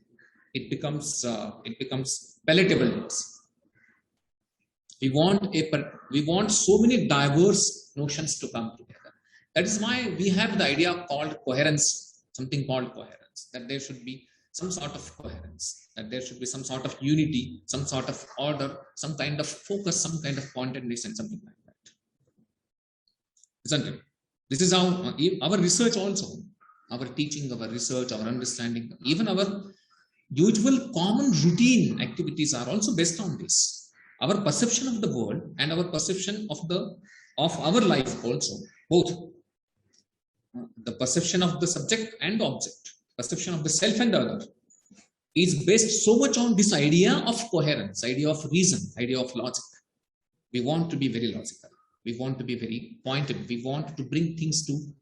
It becomes palatable to us. We want so many diverse notions to come together. That is why we have the idea called coherence, something called coherence, that there should be some sort of coherence, that there should be some sort of unity, some sort of order, some kind of focus, some kind of pointedness and something like that. Isn't it? This is how our research also, our teaching, our research, our understanding, even our usual common routine activities are also based on this. Our perception of the world and our perception of our life also, both the perception of the subject and the object, perception of the self and the other, is based so much on this idea of coherence, idea of reason, idea of logic. We want to be very logical. We want to be very pointed. We want to bring things to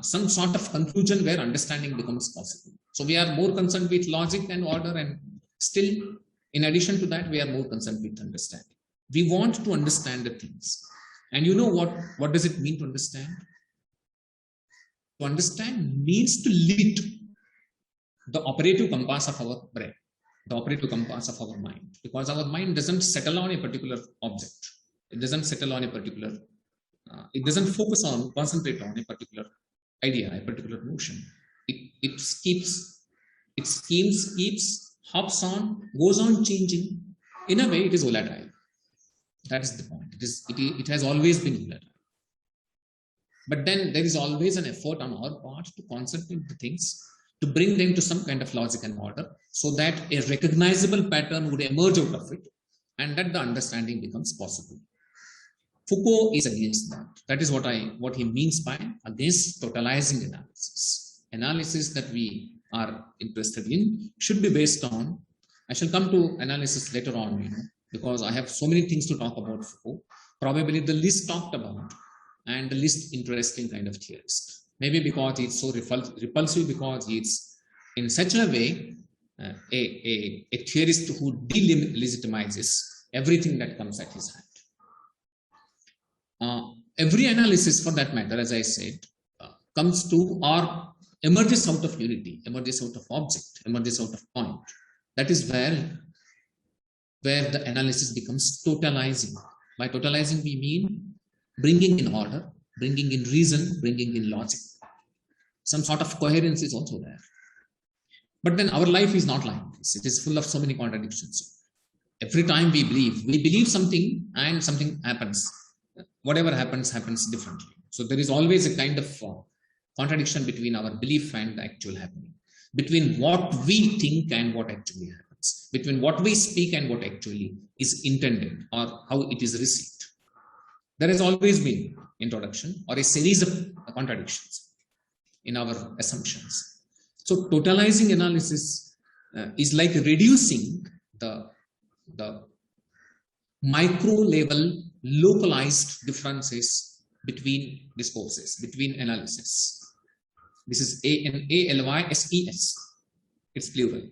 some sort of conclusion where understanding becomes possible. So we are more concerned with logic and order, and still, in addition to that, we are more concerned with understanding. We want to understand the things. And you know what does it mean to understand? To understand means to limit the operative compass of our brain, the operative compass of our mind, because our mind doesn't settle on a particular object. It doesn't settle on a particular, it doesn't focus on, concentrate on a particular idea, a particular notion. It schemes, keeps, hops on, goes on changing. In a way, it is volatile. That is the point. It has always been volatile. But then there is always an effort on our part to concentrate the things, to bring them to some kind of logic and order, so that a recognizable pattern would emerge out of it, and that the understanding becomes possible. Foucault is against that. That is what he means by against totalizing analysis. Analysis that we are interested in should be based on, I shall come to analysis later on, because I have so many things to talk about Foucault, probably the least talked about and the least interesting kind of theorist. Maybe because it's so repulsive, because it's in such a way a theorist who delegitimizes everything that comes at his hand. Every analysis, for that matter, as I said, comes to or emerges out of unity, emerges out of object, emerges out of point. That is where the analysis becomes totalizing. By totalizing, we mean bringing in order, bringing in reason, bringing in logic. Some sort of coherence is also there. But then our life is not like this. It is full of so many contradictions. Every time we believe something and something happens. Whatever happens differently. So there is always a kind of contradiction between our belief and the actual happening, between what we think and what actually happens, between what we speak and what actually is intended or how it is received. There has always been introduction or a series of contradictions in our assumptions. So totalizing analysis is like reducing the micro level localized differences between discourses, between analysis. This is ANALYSES. It's plural.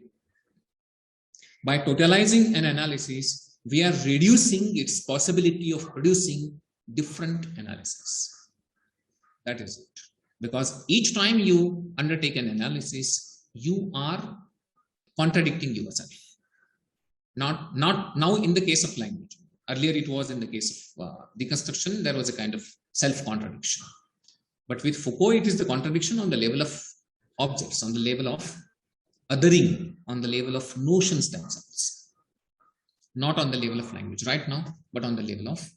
By totalizing an analysis, we are reducing its possibility of producing different analysis. That is it. Because each time you undertake an analysis, you are contradicting yourself. Not now in the case of language. Earlier it was in the case of deconstruction, there was a kind of self-contradiction. But with Foucault, it is the contradiction on the level of objects, on the level of othering, on the level of notions themselves. Not on the level of language right now, but on the level of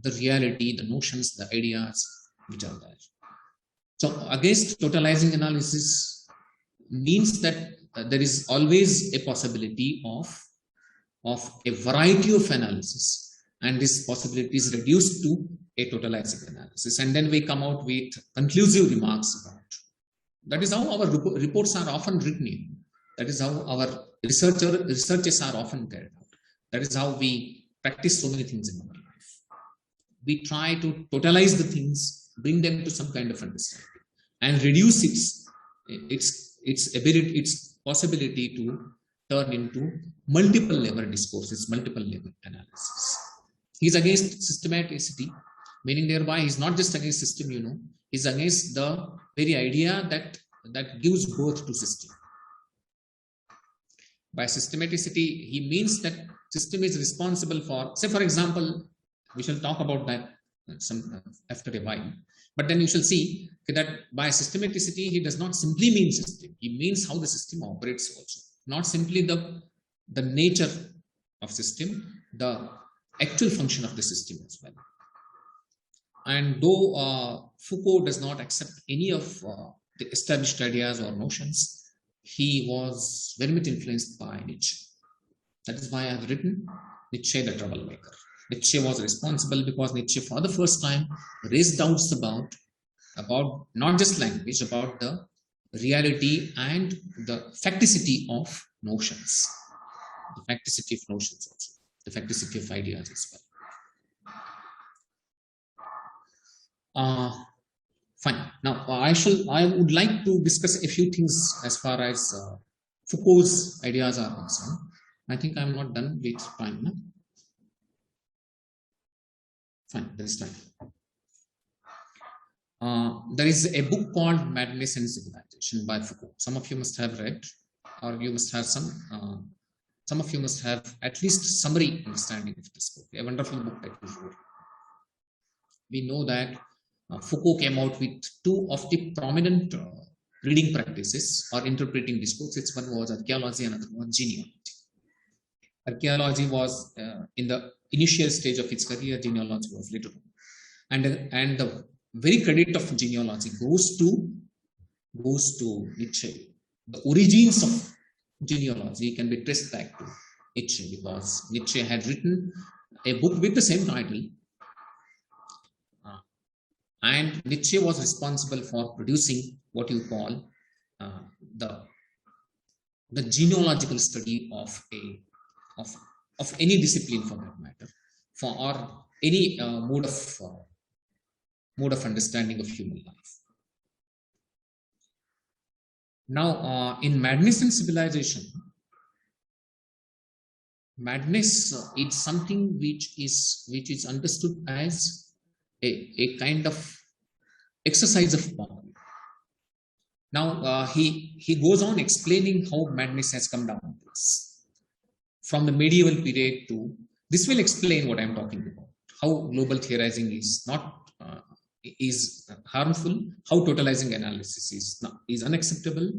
the reality, the notions, the ideas which are there. So against totalizing analysis means that there is always a possibility of a variety of analysis, and this possibility is reduced to a totalizing analysis, and then we come out with conclusive remarks about. That is how our reports are often written in. That is how our researches are often carried out. That is how we practice so many things in our life. We try to totalize the things, bring them to some kind of understanding, and reduce its its ability, its possibility to turn into multiple level discourses, multiple level analysis. He's against systematicity, meaning thereby he's not just against system, he's against the very idea that gives birth to system. By systematicity, he means that system is responsible for, say for example, we shall talk about that after a while, but then you shall see that by systematicity, he does not simply mean system, he means how the system operates also, not simply the nature of system, the actual function of the system as well. And though Foucault does not accept any of the established ideas or notions, he was very much influenced by Nietzsche. That is why I have written Nietzsche the Troublemaker. Nietzsche was responsible because Nietzsche for the first time raised doubts about not just language, about the reality and the facticity of notions. The facticity of notions also, the facticity of ideas as well. Fine. Now, I would like to discuss a few things as far as Foucault's ideas are concerned. I think I'm not done with time. No? Fine, there is time. There is a book called Madness and Civilization by Foucault. Some of you must have read, or you must have some of you must have at least summary understanding of this book. A wonderful book that he wrote. We know that Foucault came out with two of the prominent reading practices or interpreting discourses. One was archaeology, another was genealogy. Archaeology was in the initial stage of its career, genealogy was later on. And the very credit of genealogy goes to Nietzsche. The origins of genealogy can be traced back to Nietzsche, because Nietzsche had written a book with the same title. And Nietzsche was responsible for producing what you call the genealogical study of any discipline, for that matter, or any mode of understanding of human life. Now, in Madness and Civilization, madness is something which is understood as a kind of exercise of power. Now, he goes on explaining how madness has come down to us. From the medieval period to, this will explain what I'm talking about, how global theorizing is is harmful, how totalizing analysis is unacceptable,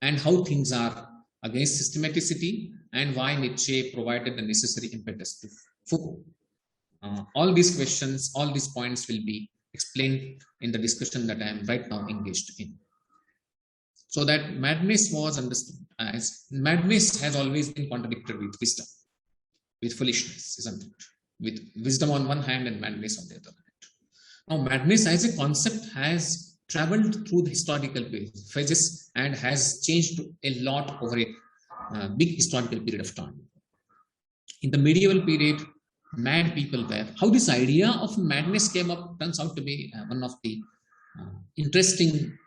and how things are against systematicity, and why Nietzsche provided the necessary impetus to Foucault. All these questions, all these points will be explained in the discussion that I am right now engaged in. So that madness was understood as, madness has always been contradicted with wisdom, with foolishness, isn't it? With wisdom on one hand and madness on the other hand. Now, madness as a concept has traveled through the historical phases and has changed a lot over a big historical period of time. In the medieval period, mad people were. How this idea of madness came up turns out to be one of the interesting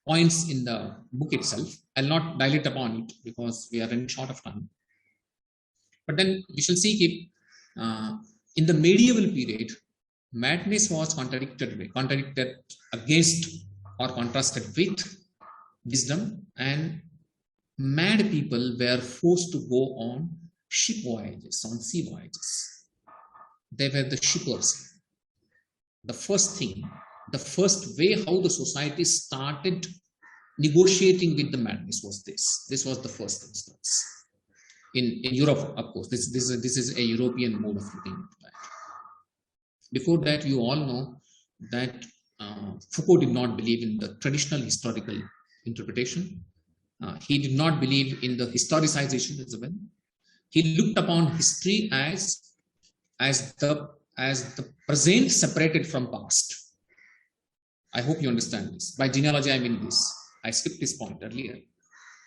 points in the book itself. I'll not dilate upon it because we are running short of time. But then we shall see in the medieval period, madness was contradicted against or contrasted with wisdom, and mad people were forced to go on ship voyages, on sea voyages. They were the shippers. The first way how the society started negotiating with the madness was this. This was the first instance. In Europe, of course, this is a European mode of looking at that. Before that, you all know that Foucault did not believe in the traditional historical interpretation. He did not believe in the historicization as well. He looked upon history as the present separated from past. I hope you understand this. By genealogy, I mean this. I skipped this point earlier.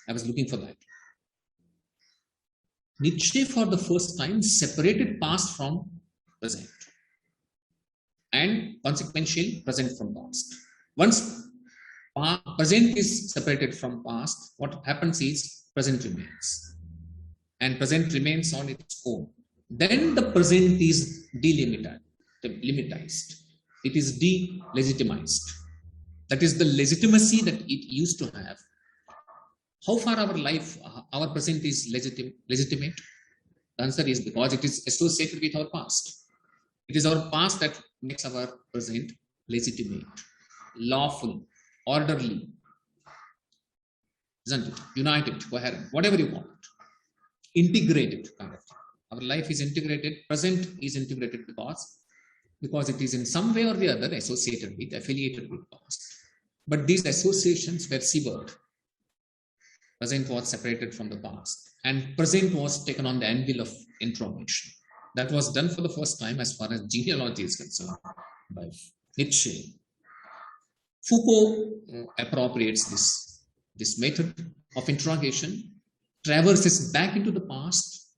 I was looking for that. Nietzsche, for the first time, separated past from present, and consequentially present from past. Once Present is separated from past. What happens is present remains, and present remains on its own. Then the present is delimitized. It is delegitimized. That is the legitimacy that it used to have. How far our life, our present is legitimate? The answer is because it is associated with our past. It is our past that makes our present legitimate, lawful, orderly, isn't it? United, coherent, whatever you call it. Integrated kind of thing. Our life is integrated, present is integrated because it is in some way or the other associated with, affiliated with past. But these associations were severed. Present was separated from the past, and present was taken on the anvil of introgation. That was done for the first time as far as genealogy is concerned by Nietzsche. Foucault appropriates this method of interrogation, traverses back into the past,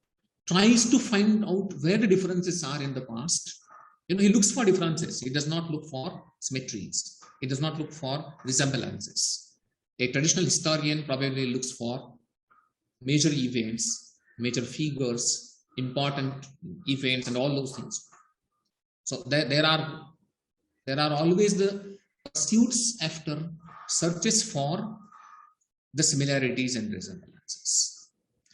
tries to find out where the differences are in the past. He looks for differences. He does not look for symmetries. He does not look for resemblances. A traditional historian probably looks for major events, major figures, important events, and all those things. So there are always the pursuits after searches for the similarities and resemblances.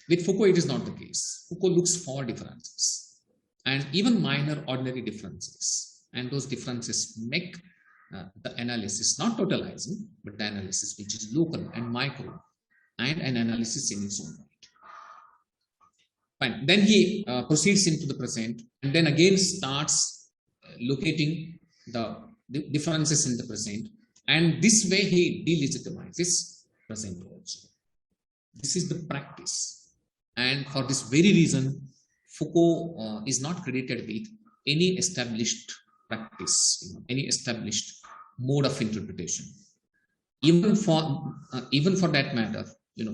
With Foucault, it is not the case. Foucault looks for differences, and even minor, ordinary differences. And those differences make the analysis not totalizing, but the analysis which is local and micro, and an analysis in its own right. Fine. Then he proceeds into the present, and then again starts locating the differences in the present, and this way he delegitimizes present also. This is the practice, and for this very reason, Foucault is not credited with any established practice, any established mode of interpretation. Even for that matter,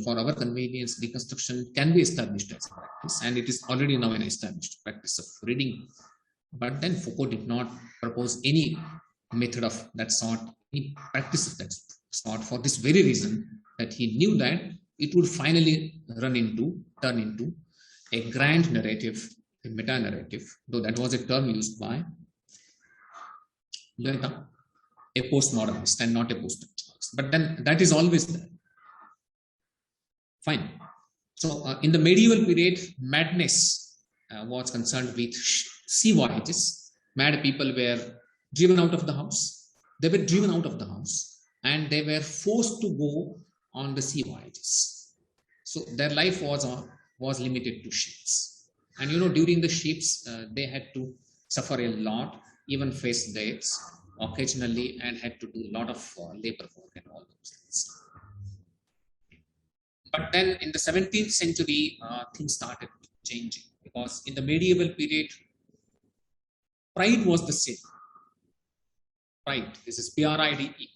for our convenience, deconstruction can be established as a practice, and it is already now an established practice of reading. But then Foucault did not propose any method of that sort, any practice of that sort, for this very reason that he knew that it would finally turn into a grand narrative, a meta-narrative, though that was a term used by a postmodernist and not a post-structuralist. But then that is always there. Fine. So in the medieval period, madness was concerned with sea voyages. Mad people were driven out of the house. They were driven out of the house, and they were forced to go on the sea voyages. So their life was limited to ships. And during the ships, they had to suffer a lot, even face deaths occasionally, and had to do a lot of labor work and all those things. But then in the 17th century, things started changing, because in the medieval period, pride was the sin. Pride, this is P-R-I-D-E.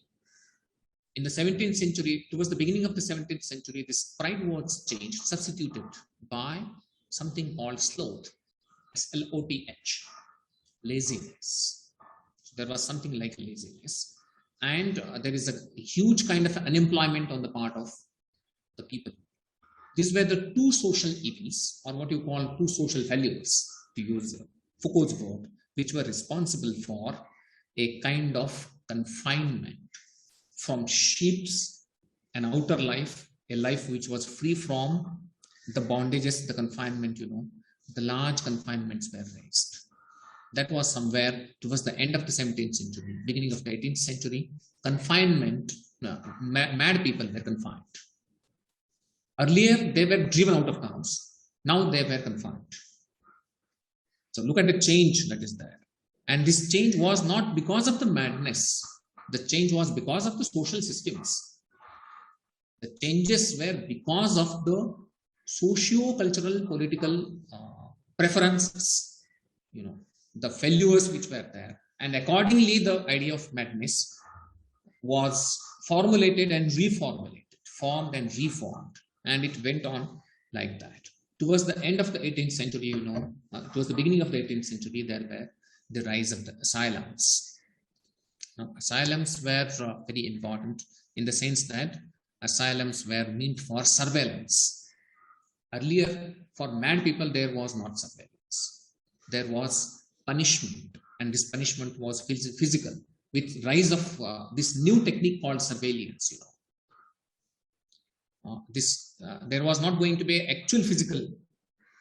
In the 17th century, towards the beginning of the 17th century, this pride was changed, substituted by something called sloth, S-L-O-T-H, laziness. So there was something like laziness, and there is a huge kind of unemployment on the part of the people. These were the two social evils, or what you call two social failures, to use Foucault's word, which were responsible for a kind of confinement from ships, an outer life, a life which was free from the bondages, the confinement, the large confinements were raised. That was somewhere towards the end of the 17th century, beginning of the 18th century. Confinement, mad people were confined. Earlier, they were driven out of the house. Now they were confined. So look at the change that is there. And this change was not because of the madness. The change was because of the social systems. The changes were because of the socio-cultural, political preferences, the failures which were there. And accordingly, the idea of madness was formulated and reformulated, formed and reformed. And it went on like that. Towards the end of the 18th century, towards the beginning of the 18th century, there were the rise of the asylums. Now, asylums were very important in the sense that asylums were meant for surveillance. Earlier, for mad people, there was not surveillance. There was punishment, and this punishment was physical. With rise of this new technique called surveillance, there was not going to be actual physical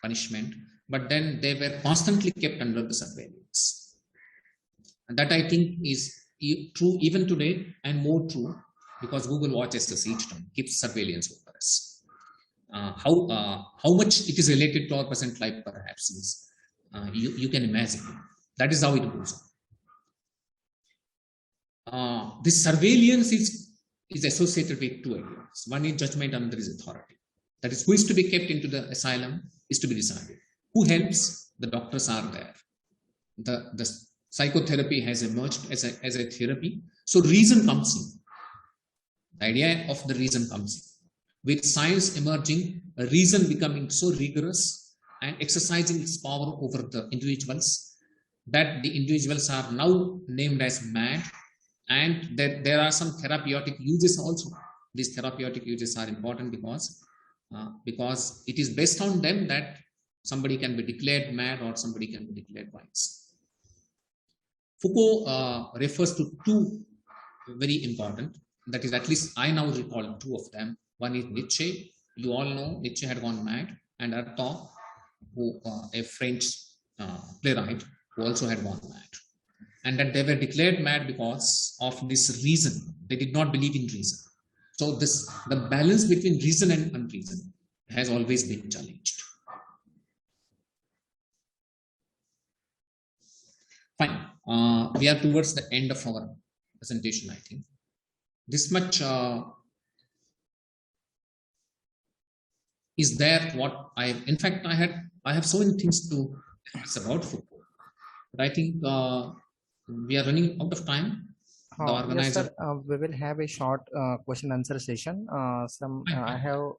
punishment, but then they were constantly kept under the surveillance. And that, I think, is true even today, and more true because Google watches us each time, keeps surveillance over us. How much it is related to our present life, perhaps, is you can imagine. That is how it goes on. This surveillance is associated with two ideas. One is judgment, and another is authority. That is, who is to be kept into the asylum is to be decided. Who helps? The doctors are there. The psychotherapy has emerged as a therapy. So reason comes in. The idea of the reason comes in. With science emerging, a reason becoming so rigorous and exercising its power over the individuals that the individuals are now named as mad, and that there are some therapeutic uses also. These therapeutic uses are important because it is based on them that somebody can be declared mad or somebody can be declared wise. Foucault refers to two very important, that is, at least I now recall two of them. One is Nietzsche. You all know Nietzsche had gone mad, and Artaud, who a French playwright, who also had gone mad, and that they were declared mad because of this reason. They did not believe in reason. So the balance between reason and unreason has always been challenged. Fine. We are towards the end of our presentation, I think. This much is there what in fact, I have so many things to ask about Foucault, but I think we are running out of time. The organizer. Yes, sir. We will have a short question answer session. I have.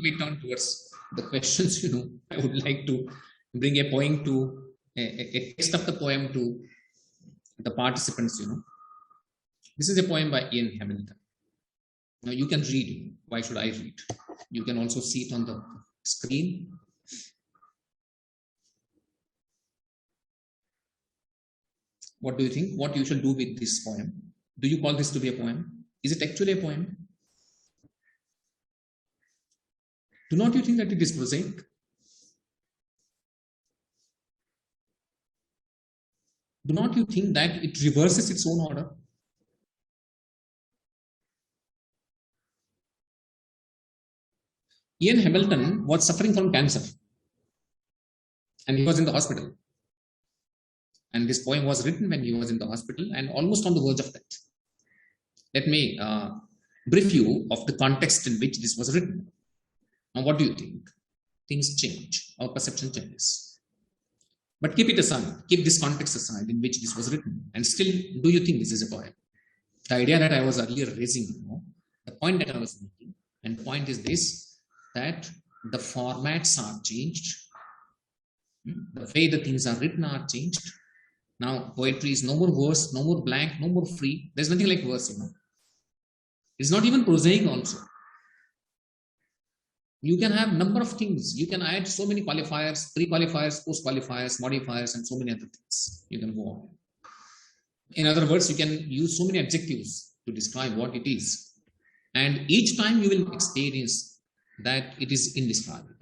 We turn towards the questions. I would like to bring a poem to a text of the poem to the participants. This is a poem by Ian Hamilton. Now you can read. Why should I read? You can also see it on the screen. What do you think? What you should do with this poem? Do you call this to be a poem? Is it actually a poem? Do not you think that it is prosaic? Do not you think that it reverses its own order? Ian Hamilton was suffering from cancer, and he was in the hospital. And this poem was written when he was in the hospital and almost on the verge of death. Let me brief you of the context in which this was written. Now, what do you think? Things change, our perception changes. But keep it aside, keep this context aside in which this was written, and still, do you think this is a poem? The idea that I was earlier raising, the point that I was making, and the point is this, that the formats are changed, the way the things are written are changed. Now, poetry is no more verse, no more blank, no more free. There's nothing like verse, It's not even prosaic also. You can have number of things. You can add so many qualifiers, pre-qualifiers, post-qualifiers, modifiers, and so many other things. You can go on. In other words, you can use so many adjectives to describe what it is. And each time you will experience that it is indescribable.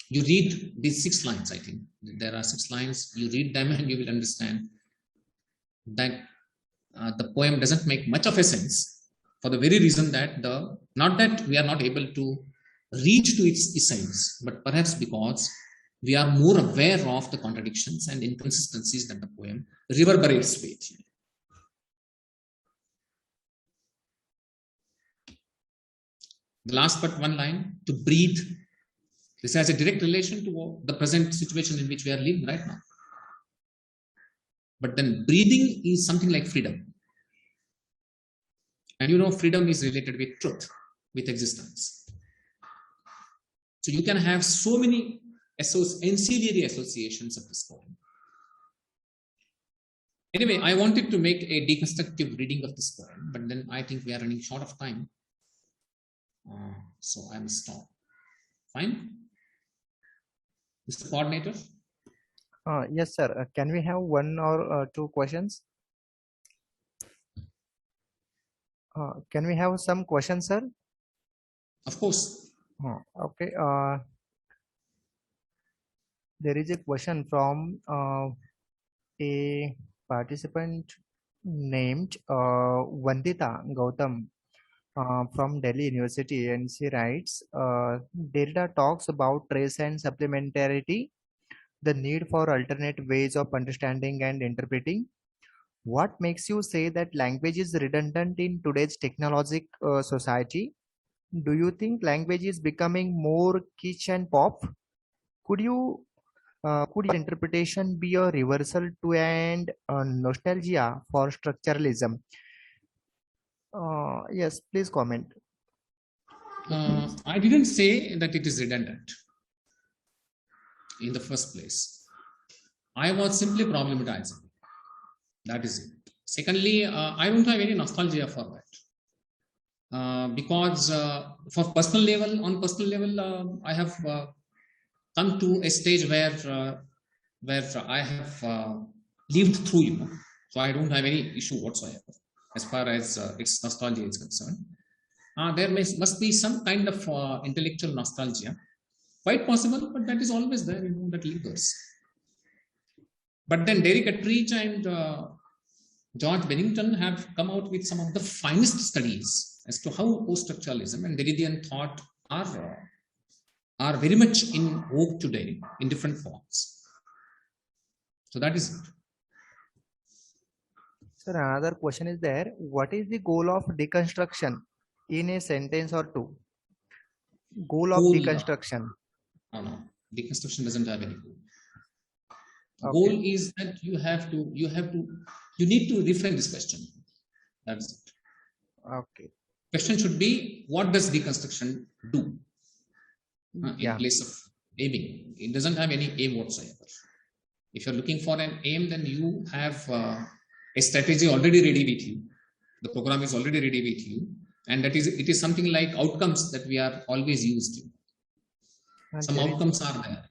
You read these 6 lines, I think. There are 6 lines. You read them and you will understand that the poem doesn't make much of a sense, for the very reason that not that we are not able to reach to its essence, but perhaps because we are more aware of the contradictions and inconsistencies that the poem reverberates with. The last but one line, to breathe. This has a direct relation to the present situation in which we are living right now. But then breathing is something like freedom. And freedom is related with truth, with existence. So you can have so many ancillary associations of this poem. Anyway, I wanted to make a deconstructive reading of this poem, but then I think we are running short of time. So I must stop. Fine? Mr. Coordinator? Yes, sir. Can we have one or two questions? Can we have some questions, sir? Of course. Okay. There is a question from a participant named Vandita Gautam from Delhi University, and she writes, Derrida talks about trace and supplementarity, the need for alternate ways of understanding and interpreting. What makes you say that language is redundant in today's technologic society? Do you think language is becoming more kitsch and pop? Could your interpretation be a reversal to and nostalgia for structuralism? Yes, please comment. I didn't say that it is redundant in the first place. I was simply problematizing. That is it. Secondly, I don't have any nostalgia for that. Because on personal level, I have come to a stage where I have lived through, so I don't have any issue whatsoever as far as its nostalgia is concerned. There must be some kind of intellectual nostalgia, quite possible, but that is always there, that lingers. But then Derek Attridge and George Bennington have come out with some of the finest studies as to how post-structuralism and Derridian thought are very much in vogue today in different forms. So that is it. Sir, another question is there. What is the goal of deconstruction in a sentence or two? Goal of deconstruction. No. Deconstruction doesn't have any goal. Okay. Goal is that you need to reframe this question. That's it. Okay. Question should be, what does deconstruction do? In place of aiming. It doesn't have any aim whatsoever. If you're looking for an aim, then you have a strategy already ready with you. The program is already ready with you. And it is something like outcomes that we are always used to. And some outcomes are there.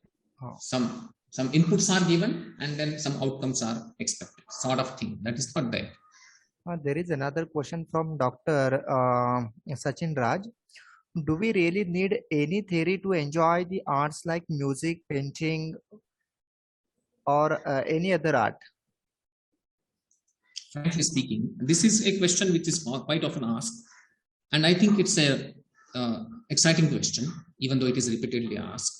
Some inputs are given, and then some outcomes are expected, sort of thing. That is not there. There is another question from Dr. Sachin Raj. Do we really need any theory to enjoy the arts like music, painting, or any other art? Frankly speaking, this is a question which is quite often asked, and I think it's a exciting question, even though it is repeatedly asked.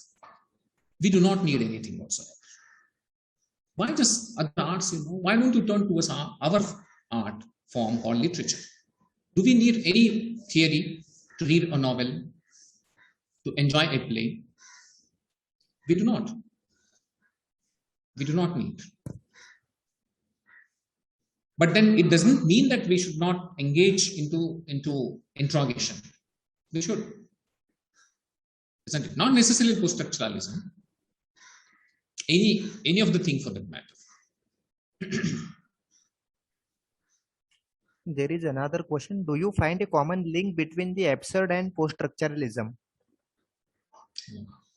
We do not need anything whatsoever. Why just other arts? Why don't you turn towards our art form called literature? Do we need any theory to read a novel, to enjoy a play? We do not. We do not need. But then it doesn't mean that we should not engage into interrogation. We should. Isn't it? Not necessarily post-structuralism. Any of the thing for that matter. There is another question. Do you find a common link between the absurd and post-structuralism?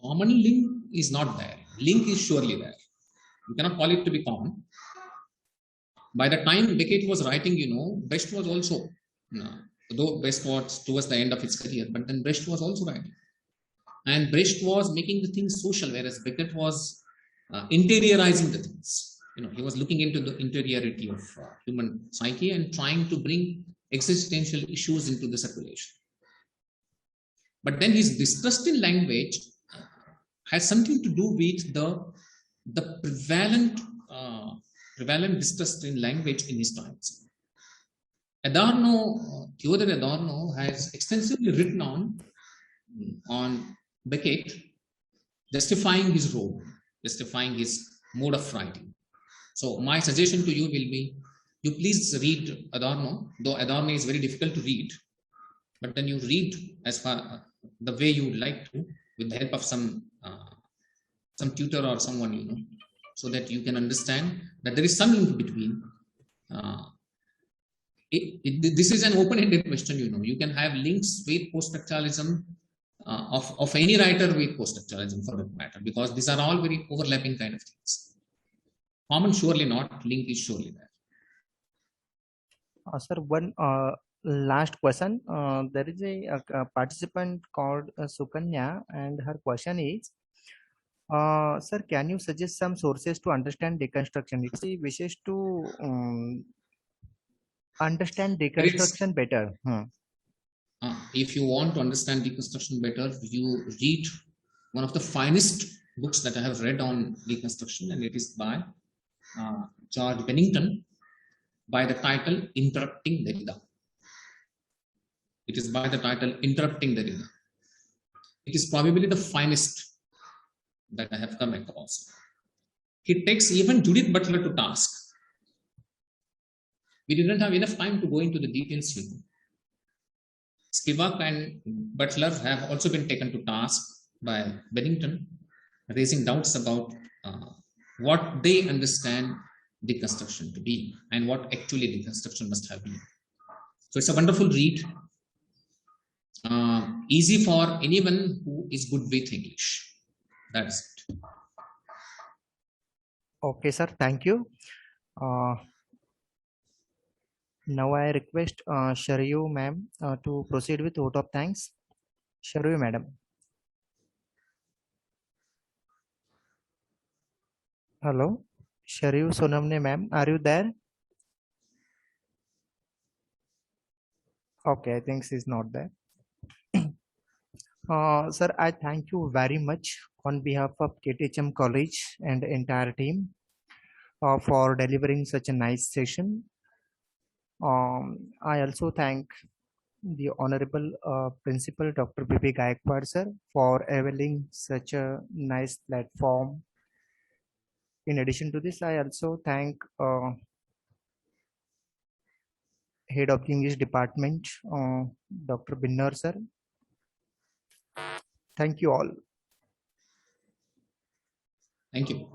Common link is not there. Link is surely there. You cannot call it to be common. By the time Beckett was writing, Brecht was also, though Brecht was towards the end of his career, but then Brecht was also writing. And Brecht was making the things social, whereas Beckett was interiorizing the things. He was looking into the interiority of human psyche and trying to bring existential issues into the circulation. But then his distrust in language has something to do with the prevalent distrust in language in his times. Theodor Adorno has extensively written on Beckett, justifying his role, justifying his mode of writing. So my suggestion to you will be, you please read Adorno, though Adorno is very difficult to read, but then you read as far the way you like to, with the help of some tutor or someone, so that you can understand that there is some link between This is an open-ended question. You can have links with post-structuralism of any writer with post-structuralism for that matter, because these are all very overlapping kind of things. Common surely not, link is surely there. Sir, one last question. There is a participant called Sukanya, and her question is, sir, can you suggest some sources to understand deconstruction? She wishes to understand deconstruction better. If you want to understand deconstruction better, you read one of the finest books that I have read on deconstruction, and it is by George Bennington, by the title Interrupting Derrida. It is by the title Interrupting Derrida. It is probably the finest that I have come across. He takes even Judith Butler to task. We didn't have enough time to go into the details here. Spivak and Butler have also been taken to task by Bennington, raising doubts about what they understand deconstruction to be and what actually deconstruction must have been. So it's a wonderful read, easy for anyone who is good with English. That's it. Okay, sir. Thank you. Now I request Sharayu ma'am to proceed with vote of thanks. Sharayu madam. Hello, Sharayu Sonamne ma'am, are you there? Okay, I think she's not there. Sir, I thank you very much on behalf of KTHM College and the entire team for delivering such a nice session. I also thank the Honorable Principal Dr. B.B. Gaikwad sir for availing such a nice platform. In addition to this, I also thank Head of the English Department, Dr. Binnar sir. Thank you all. Thank you.